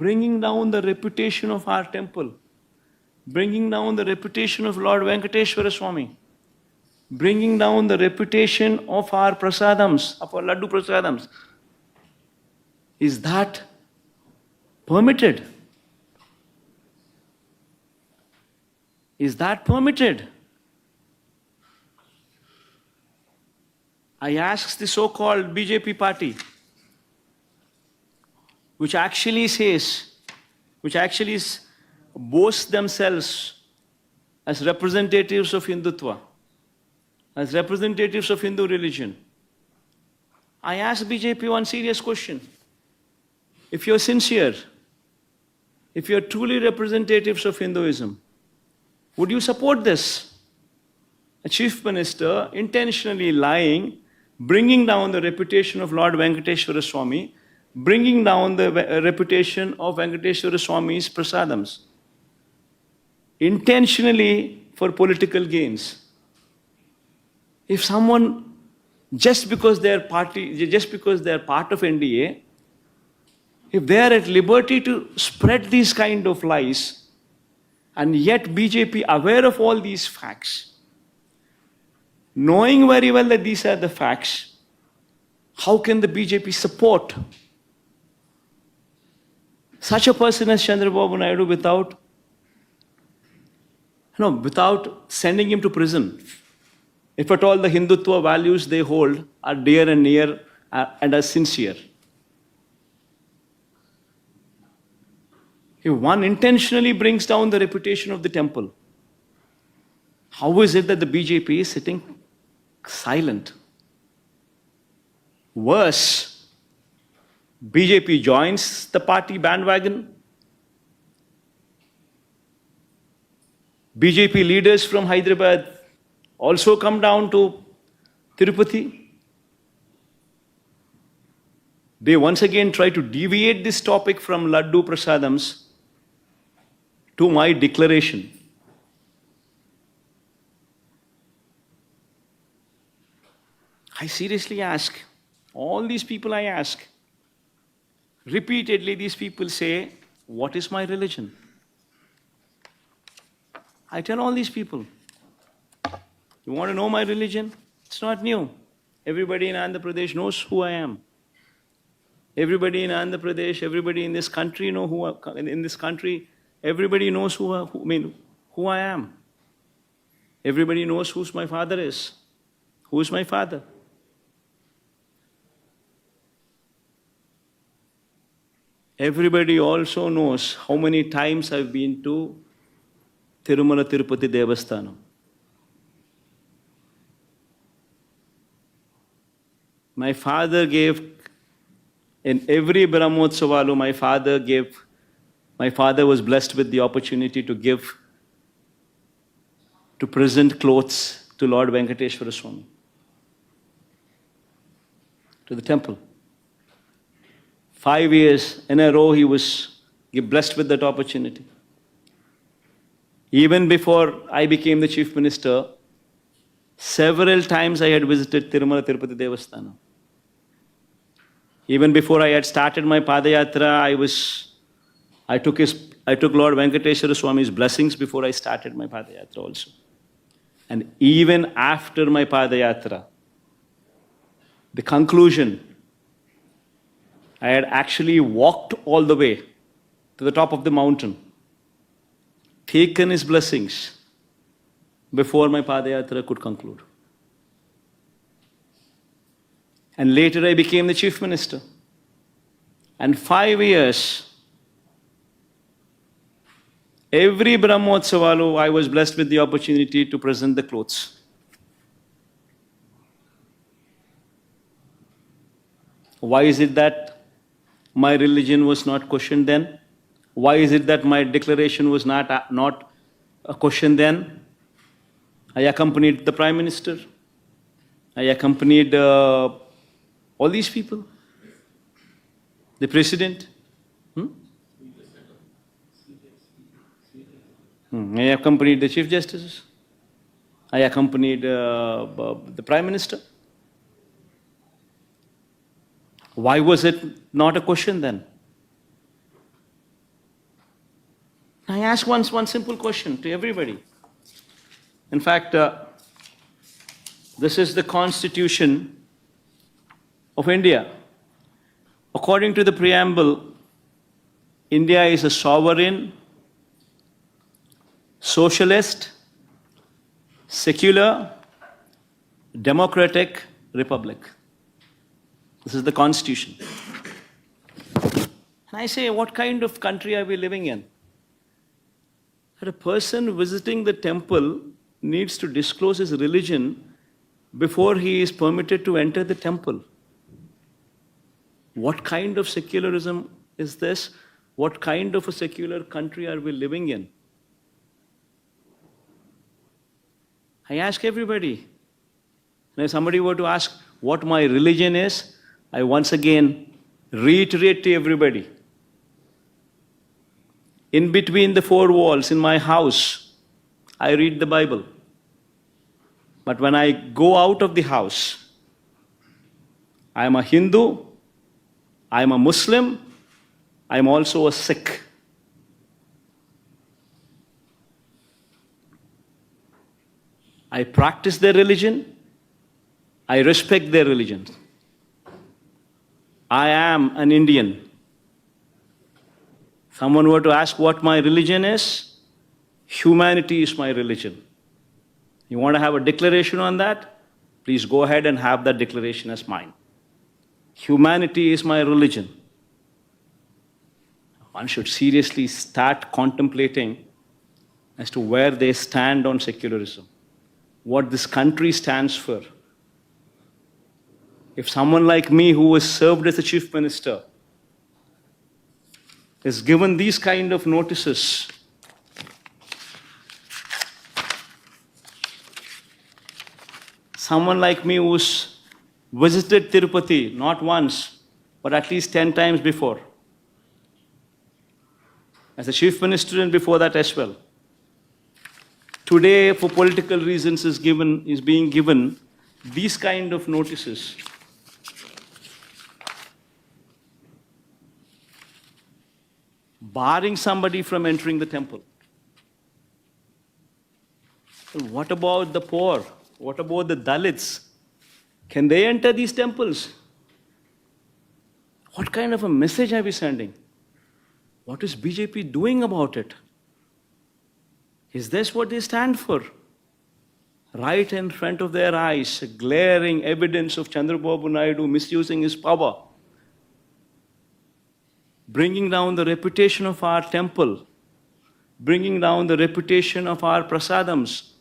Bringing down the reputation of our temple, bringing down the reputation of Lord Venkateshwara Swami, bringing down the reputation of our prasadams, of our laddu prasadams. Is that permitted? Is that permitted? I ask the so-called BJP party, which actually boasts themselves as representatives of Hindutva, as representatives of Hindu religion. I ask BJP one serious question. If you're sincere, if you're truly representatives of Hinduism, would you support this? a chief minister intentionally lying, bringing down the reputation of Lord Venkateshwara Swami, bringing down the reputation of Venkateshwara Swami's prasadams, intentionally for political gains. If someone, just because they're part of NDA, if they are at liberty to spread these kind of lies, and yet BJP aware of all these facts, knowing very well that these are the facts, how can the BJP support such a person as Chandrababu Naidu without sending him to prison? If at all the Hindutva values they hold are dear and near and are sincere. If one intentionally brings down the reputation of the temple, how is it that the BJP is sitting silent? Worse, BJP joins the party bandwagon. BJP leaders from Hyderabad also come down to Tirupati. They once again try to deviate this topic from Laddu Prasadams to my declaration. I seriously ask, all these people I ask, repeatedly these people say, what is my religion? I tell all these people, you want to know my religion? It's not new. Everybody in Andhra Pradesh knows who I am. Everybody in Andhra Pradesh, everybody in this country everybody knows who I am. Everybody knows who my father is. Who is my father? Everybody also knows how many times I've been to Tirumala Tirupati Devasthanam. My father gave, in every Brahmotsavalu, my father was blessed with the opportunity to present clothes to Lord Venkateshwara Swami, to the temple. 5 years in a row he was blessed with that opportunity. Even before I became the chief minister, several times I had visited Tirumala Tirupati Devasthanam. Even before I had started my Padayatra, I took Lord Venkateshwara Swami's blessings before I started my Padayatra also. And even after my Padayatra, the conclusion, I had actually walked all the way to the top of the mountain, taken his blessings before my Padayatra could conclude. And later I became the chief minister. And 5 years, every Brahmotsavalu, I was blessed with the opportunity to present the clothes. Why is it that my religion was not questioned then? Why is it that my declaration was not a question then? I accompanied the Prime Minister. I accompanied all these people. The President. I accompanied the Chief Justices. I accompanied the Prime Minister. Why was it not a question then? I ask one simple question to everybody. In fact, this is the Constitution of India. According to the preamble, India is a sovereign, socialist, secular, democratic republic. This is the Constitution. And I say, what kind of country are we living in? That a person visiting the temple needs to disclose his religion before he is permitted to enter the temple. What kind of secularism is this? What kind of a secular country are we living in? I ask everybody. And if somebody were to ask what my religion is, I once again reiterate to everybody. In between the four walls in my house, I read the Bible. But when I go out of the house, I am a Hindu, I am a Muslim, I am also a Sikh. I practice their religion, I respect their religion. I am an Indian. Someone were to ask what my religion is, humanity is my religion. You want to have a declaration on that? Please go ahead and have that declaration as mine. Humanity is my religion. One should seriously start contemplating as to where they stand on secularism, what this country stands for. If someone like me who was served as a chief minister is given these kind of notices, someone like me who's visited Tirupati not once, but at least 10 times before, as a chief minister and before that as well, today for political reasons is being given these kind of notices. Barring somebody from entering the temple. Well, what about the poor? What about the Dalits? Can they enter these temples? What kind of a message are we sending? What is BJP doing about it? Is this what they stand for? Right in front of their eyes, glaring evidence of Chandrababu Naidu misusing his power, bringing down the reputation of our temple, bringing down the reputation of our prasadams,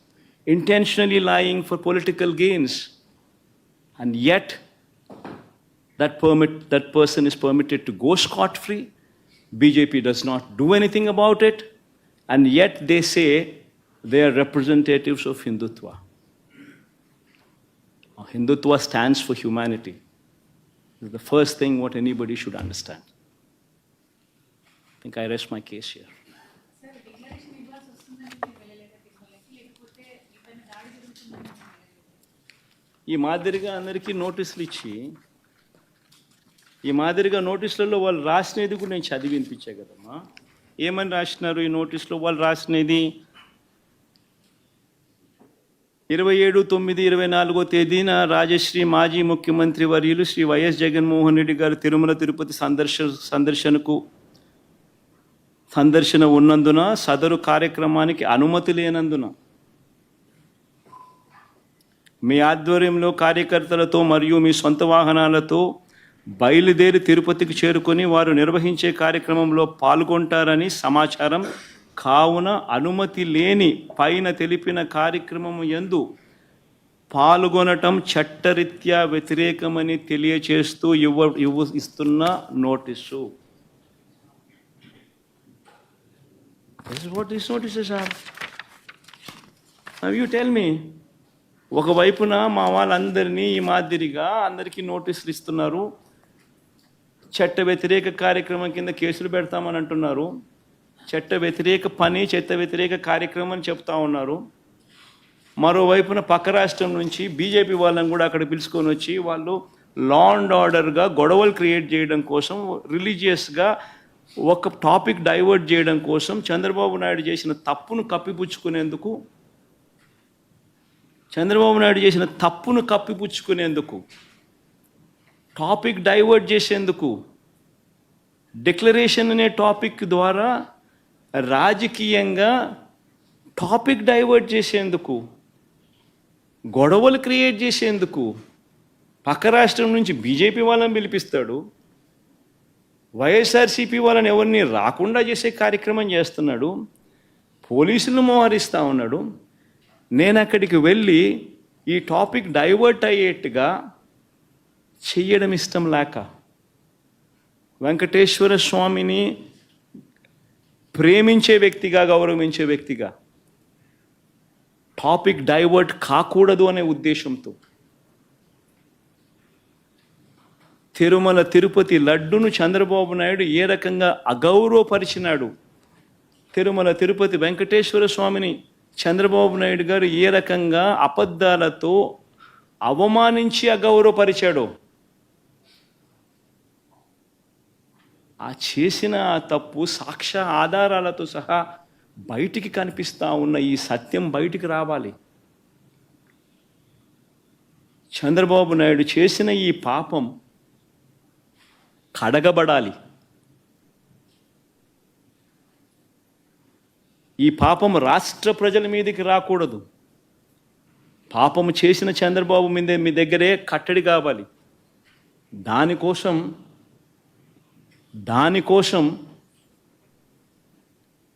intentionally lying for political gains. And yet, that person is permitted to go scot-free. BJP does not do anything about it. And yet they say they are representatives of Hindutva. Hindutva stands for humanity. This is the first thing what anybody should understand. I think I rest my case here. Sir, declaration ఇవ్వాల్సి వస్తుందని మీరు వెళ్ళలేదా తిరుమలకి, లేకపోతే ఇతని దాడి జరుగుతుందని మీరు వెళ్ళలేదా? ఈ మాదిరిగా అందరికీ నోటీసులు ఇచ్చి, ఈ మాదిరిగా నోటీసులలో వాళ్ళు రాసినది కూడా నేను చదివి వినిపించే కదమ్మా. ఏమని రాసినారు ఈ నోటీసులో? వాళ్ళు రాసినది 27/9/24 తేదీన రాజశ్రీ మాజీ ముఖ్యమంత్రి వర్యులు శ్రీ వైఎస్ జగన్మోహన్ రెడ్డి గారు తిరుమల తిరుపతి సందర్శన ఉన్నందున సదరు కార్యక్రమానికి అనుమతి లేనందున మీ ఆధ్వర్యంలో కార్యకర్తలతో మరియు మీ సొంత వాహనాలతో బయలుదేరి తిరుపతికి చేరుకొని వారు నిర్వహించే కార్యక్రమంలో పాల్గొంటారని సమాచారం. కావున అనుమతి లేని పైన తెలిపిన కార్యక్రమం యందు పాల్గొనటం చట్టరీత్యా వ్యతిరేకమని తెలియచేస్తూ ఇస్తున్న notice. This is what these notices are. Now you tell me. ఒకవైపున మా వాళ్ళందరినీ ఈ మాదిరిగా అందరికీ నోటీసులు ఇస్తున్నారు, చట్ట వ్యతిరేక కార్యక్రమం కింద కేసులు పెడతామని అంటున్నారు, చట్ట వ్యతిరేక పని, చట్ట వ్యతిరేక కార్యక్రమం అని చెప్తా ఉన్నారు. మరోవైపున పక్క రాష్ట్రం నుంచి బీజేపీ వాళ్ళని కూడా అక్కడ పిలుచుకొని వచ్చి వాళ్ళు లా అండ్ ఆర్డర్గా గొడవలు క్రియేట్ చేయడం కోసం, రిలీజియస్గా ఒక టాపిక్ డైవర్ట్ చేయడం కోసం చంద్రబాబు నాయుడు చేసిన తప్పును కప్పిపుచ్చుకునేందుకు, టాపిక్ డైవర్ట్ చేసేందుకు, డిక్లరేషన్ అనే టాపిక్ ద్వారా రాజకీయంగా టాపిక్ డైవర్ట్ చేసేందుకు, గొడవలు క్రియేట్ చేసేందుకు పక్క రాష్ట్రం నుంచి బీజేపీ వాళ్ళని పిలిపిస్తాడు, వైఎస్ఆర్సీపీ వాళ్ళని ఎవరిని రాకుండా చేసే కార్యక్రమం చేస్తున్నాడు, పోలీసులను మోహరిస్తూ ఉన్నాడు. నేను అక్కడికి వెళ్ళి ఈ టాపిక్ డైవర్ట్ అయ్యేట్టుగా చెయ్యడం ఇష్టం లేక, వెంకటేశ్వర స్వామిని ప్రేమించే వ్యక్తిగా, గౌరవించే వ్యక్తిగా టాపిక్ డైవర్ట్ కాకూడదు అనే ఉద్దేశంతో తిరుమల తిరుపతి లడ్డును చంద్రబాబు నాయుడు ఏ రకంగా అగౌరవపరిచినాడు, తిరుమల తిరుపతి వెంకటేశ్వర స్వామిని చంద్రబాబు నాయుడు గారు ఏ రకంగా అబద్ధాలతో అవమానించి అగౌరవపరిచాడో, ఆ చేసిన ఆ తప్పు సాక్ష్య ఆధారాలతో సహా బయటికి కనిపిస్తూ ఉన్న ఈ సత్యం బయటికి రావాలి. చంద్రబాబు నాయుడు చేసిన ఈ పాపం కడగబడాలి. ఈ పాపం రాష్ట్ర ప్రజల మీదకి రాకూడదు. పాపము చేసిన చంద్రబాబు మీద మీ దగ్గరే కట్టడి కావాలి. దానికోసం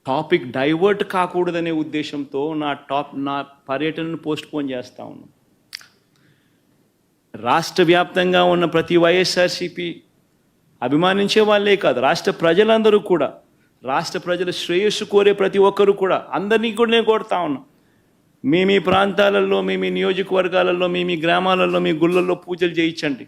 టాపిక్ డైవర్ట్ కాకూడదనే ఉద్దేశంతో నా పర్యటనను పోస్ట్పోన్ చేస్తా ఉన్నాను. రాష్ట్ర వ్యాప్తంగా ఉన్న ప్రతి వైఎస్ఆర్సీపీ అభిమానించే వాళ్ళే కాదు, రాష్ట్ర ప్రజలందరూ కూడా, రాష్ట్ర ప్రజల శ్రేయస్సు కోరే ప్రతి ఒక్కరూ కూడా, అందరినీ కూడా నేను కోరుతా ఉన్నా, మీ ప్రాంతాలలో, మీ నియోజకవర్గాలలో, మీ గ్రామాలలో, మీ గుళ్ళల్లో పూజలు చేయించండి.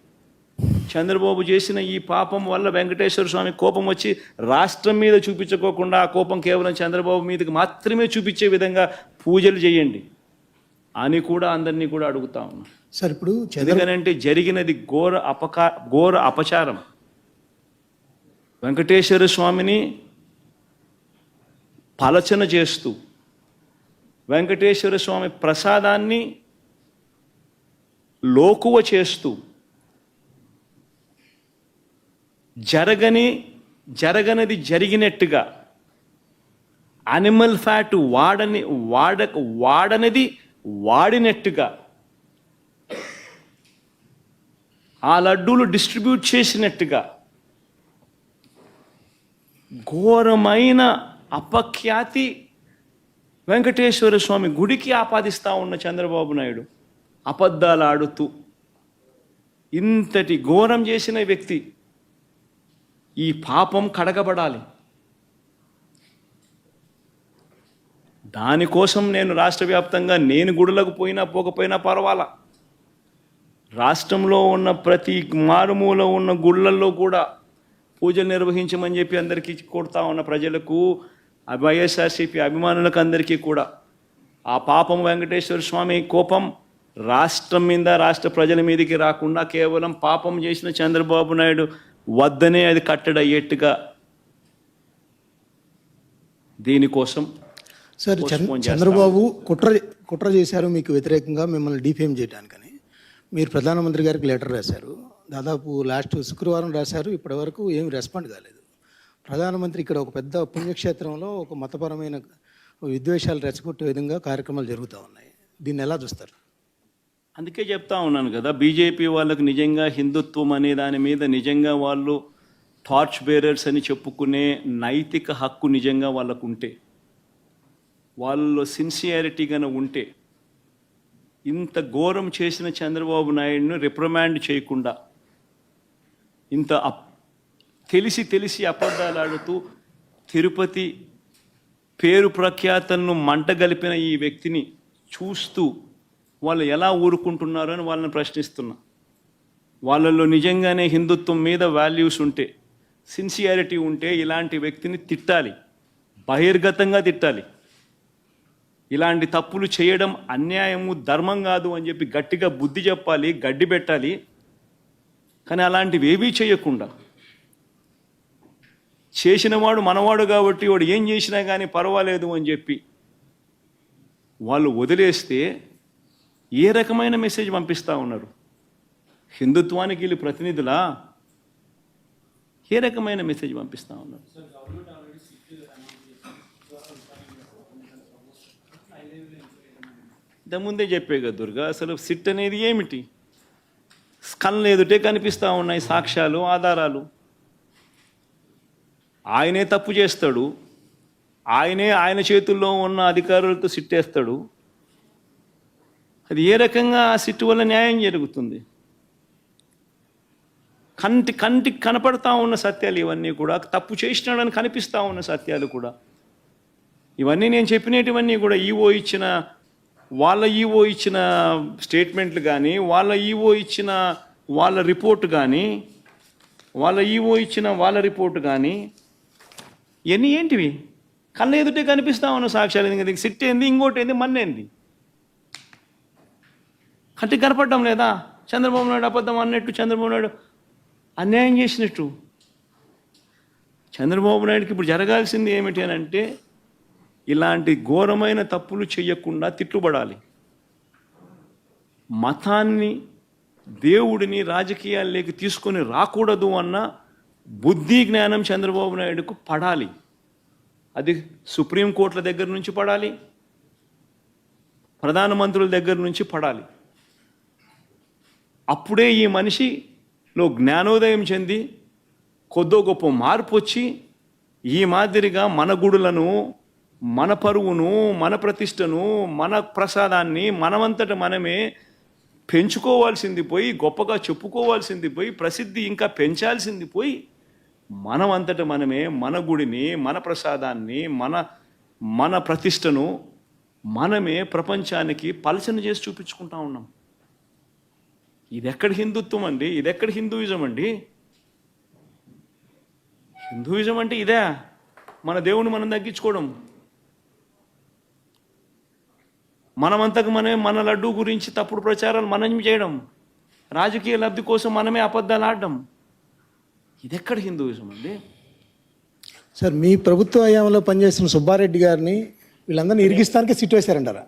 చంద్రబాబు చేసిన ఈ పాపం వల్ల వెంకటేశ్వర స్వామి కోపం వచ్చి రాష్ట్రం మీద చూపించుకోకుండా ఆ కోపం కేవలం చంద్రబాబు మీదకి మాత్రమే చూపించే విధంగా పూజలు చేయండి అని కూడా అందరినీ కూడా అడుగుతా ఉన్నా. సార్ ఇప్పుడు ఎందుకనంటే జరిగినది ఘోర అపచారం. వెంకటేశ్వర స్వామిని పలచన చేస్తూ, వెంకటేశ్వర స్వామి ప్రసాదాన్ని లోకువ చేస్తూ, జరగనది జరిగినట్టుగా, యానిమల్ ఫ్యాట్ వాడనిది వాడినట్టుగా ఆ లడ్డూలు డిస్ట్రిబ్యూట్ చేసినట్టుగా ఘోరమైన అపఖ్యాతి వెంకటేశ్వర స్వామి గుడికి ఆపాదిస్తూ ఉన్న చంద్రబాబు నాయుడు అబద్ధాలు ఆడుతూ ఇంతటి ఘోరం చేసిన వ్యక్తి, ఈ పాపం కడగబడాలి. దానికోసం నేను రాష్ట్ర వ్యాప్తంగా నేను గుడులకు పోకపోయినా పర్వాలా, రాష్ట్రంలో ఉన్న ప్రతి మారుమూల ఉన్న గుళ్ళల్లో కూడా పూజలు నిర్వహించమని చెప్పి అందరికీ కొడతా ఉన్న ప్రజలకు, వైఎస్ఆర్సీపీ అభిమానులకు అందరికీ కూడా ఆ పాపం వెంకటేశ్వర స్వామి కోపం రాష్ట్రం మీద, రాష్ట్ర ప్రజల మీదకి రాకుండా కేవలం పాపం చేసిన చంద్రబాబు నాయుడు వద్దనే అది కట్టడయ్యేట్టుగా దీనికోసం సార్ చంద్రబాబు కుట్ర చేశారు మీకు వ్యతిరేకంగా, మిమ్మల్ని డిఫేమ్ చేయడానికని మీరు ప్రధానమంత్రి గారికి లెటర్ రాశారు. దాదాపు లాస్ట్ శుక్రవారం రాశారు. ఇప్పటి వరకు ఏమి రెస్పాండ్ కాలేదు. ప్రధానమంత్రి ఇక్కడ ఒక పెద్ద పుణ్యక్షేత్రంలో ఒక మతపరమైన విద్వేషాలు రెచ్చగొట్టే విధంగా కార్యక్రమాలు జరుగుతూ ఉన్నాయి. దీన్ని ఎలా చూస్తారు? అందుకే చెప్తా ఉన్నాను కదా, బీజేపీ వాళ్ళకు నిజంగా హిందుత్వం అనే దాని మీద నిజంగా వాళ్ళు టార్చ్ బేరర్స్ అని చెప్పుకునే నైతిక హక్కు నిజంగా వాళ్ళకు ఉంటే, వాళ్ళలో సిన్సియారిటీగానే ఉంటే, ఇంత ఘోరం చేసిన చంద్రబాబు నాయుడును రిప్రమాండ్ చేయకుండా, ఇంత తెలిసి అబద్ధాలు ఆడుతూ తిరుపతి పేరు ప్రఖ్యాతలను మంటగలిపిన ఈ వ్యక్తిని చూస్తూ వాళ్ళు ఎలా ఊరుకుంటున్నారు అని వాళ్ళని ప్రశ్నిస్తున్నా. వాళ్ళల్లో నిజంగానే హిందుత్వం మీద వాల్యూస్ ఉంటే, సిన్సియారిటీ ఉంటే ఇలాంటి వ్యక్తిని తిట్టాలి, బహిర్గతంగా తిట్టాలి. ఇలాంటి తప్పులు చేయడం అన్యాయము, ధర్మం కాదు అని చెప్పి గట్టిగా బుద్ధి చెప్పాలి, గడ్డి పెట్టాలి. కానీ అలాంటివి ఏవీ చేయకుండా, చేసినవాడు మనవాడు కాబట్టి వాడు ఏం చేసినా కానీ పర్వాలేదు అని చెప్పి వాళ్ళు వదిలేస్తే ఏ రకమైన మెసేజ్ పంపిస్తూ ఉన్నారు? హిందుత్వానికి వీళ్ళు ప్రతినిధులా? ఏ రకమైన మెసేజ్ పంపిస్తూ ఉన్నారు? ఇంతకుముందే చెప్పే కదా దుర్గా, అసలు సిట్ అనేది ఏమిటి? కళ్ళు ఎదుటే కనిపిస్తూ ఉన్నాయి సాక్ష్యాలు, ఆధారాలు. ఆయనే తప్పు చేస్తాడు, ఆయన చేతుల్లో ఉన్న అధికారులతో సిట్టేస్తాడు. అది ఏ రకంగా ఆ సిట్టు వల్ల న్యాయం జరుగుతుంది? కంటికి కనపడతా ఉన్న సత్యాలు ఇవన్నీ కూడా, తప్పు చేసినాడని కనిపిస్తూ ఉన్న సత్యాలు కూడా, ఇవన్నీ నేను చెప్పినటువన్నీ కూడా ఈఓ ఇచ్చిన వాళ్ళ ఈఓ ఇచ్చిన స్టేట్మెంట్లు కానీ వాళ్ళ ఈఓ ఇచ్చిన వాళ్ళ రిపోర్ట్ కానీ ఇవన్నీ ఏంటివి? కళ్ళ ఎదుటే కనిపిస్తా ఉన్న సాక్ష్యాలు. ఇంకా సిట్ ఏంది, ఇంకోటి ఏంది, మన్నేంది? కంటికి కనపడడం లేదా? చంద్రబాబు నాయుడు అబద్ధం అన్నట్టు, చంద్రబాబు నాయుడు అన్యాయం చేసినట్టు. చంద్రబాబు నాయుడుకి ఇప్పుడు జరగాల్సింది ఏమిటి అని అంటే, ఇలాంటి ఘోరమైన తప్పులు చేయకుండా తిట్టుబడాలి. మతాన్ని, దేవుడిని రాజకీయాల్లోకి తీసుకొని రాకూడదు అన్న బుద్ధి జ్ఞానం చంద్రబాబు నాయుడుకు పడాలి. అది సుప్రీంకోర్టుల దగ్గర నుంచి పడాలి, ప్రధానమంత్రుల దగ్గర నుంచి పడాలి. అప్పుడే ఈ మనిషిలో జ్ఞానోదయం చెంది కొద్దో గొప్ప మార్పు వచ్చి ఈ మాదిరిగా మన గుడులను, మన పరువును, మన ప్రతిష్టను, మన ప్రసాదాన్ని మనమంతట మనమే పెంచుకోవాల్సింది పోయి, గొప్పగా చెప్పుకోవాల్సింది పోయి, ప్రసిద్ధి ఇంకా పెంచాల్సింది పోయి, మనమంతట మనమే మన గుడిని, మన ప్రసాదాన్ని, మన ప్రతిష్టను మనమే ప్రపంచానికి పలచన చేసి చూపించుకుంటా ఉన్నాం. ఇదెక్కడ హిందుత్వం అండి? ఇదెక్కడ హిందూయిజం అండి? హిందూయిజం అంటే ఇదే, మన దేవుని మనం తగ్గించుకోవడం, మనమంతకు మనమే మన లడ్డూ గురించి తప్పుడు ప్రచారాలు మనం చేయడం, రాజకీయ లబ్ధి కోసం మనమే అబద్ధాలు ఆడడం. ఇదెక్కడ హిందూయిజం అండి? సార్, మీ ప్రభుత్వ హయాంలో పనిచేసిన సుబ్బారెడ్డి గారిని వీళ్ళందరినీ ఇరికిస్తానికే సిట్ వేశారంటారా?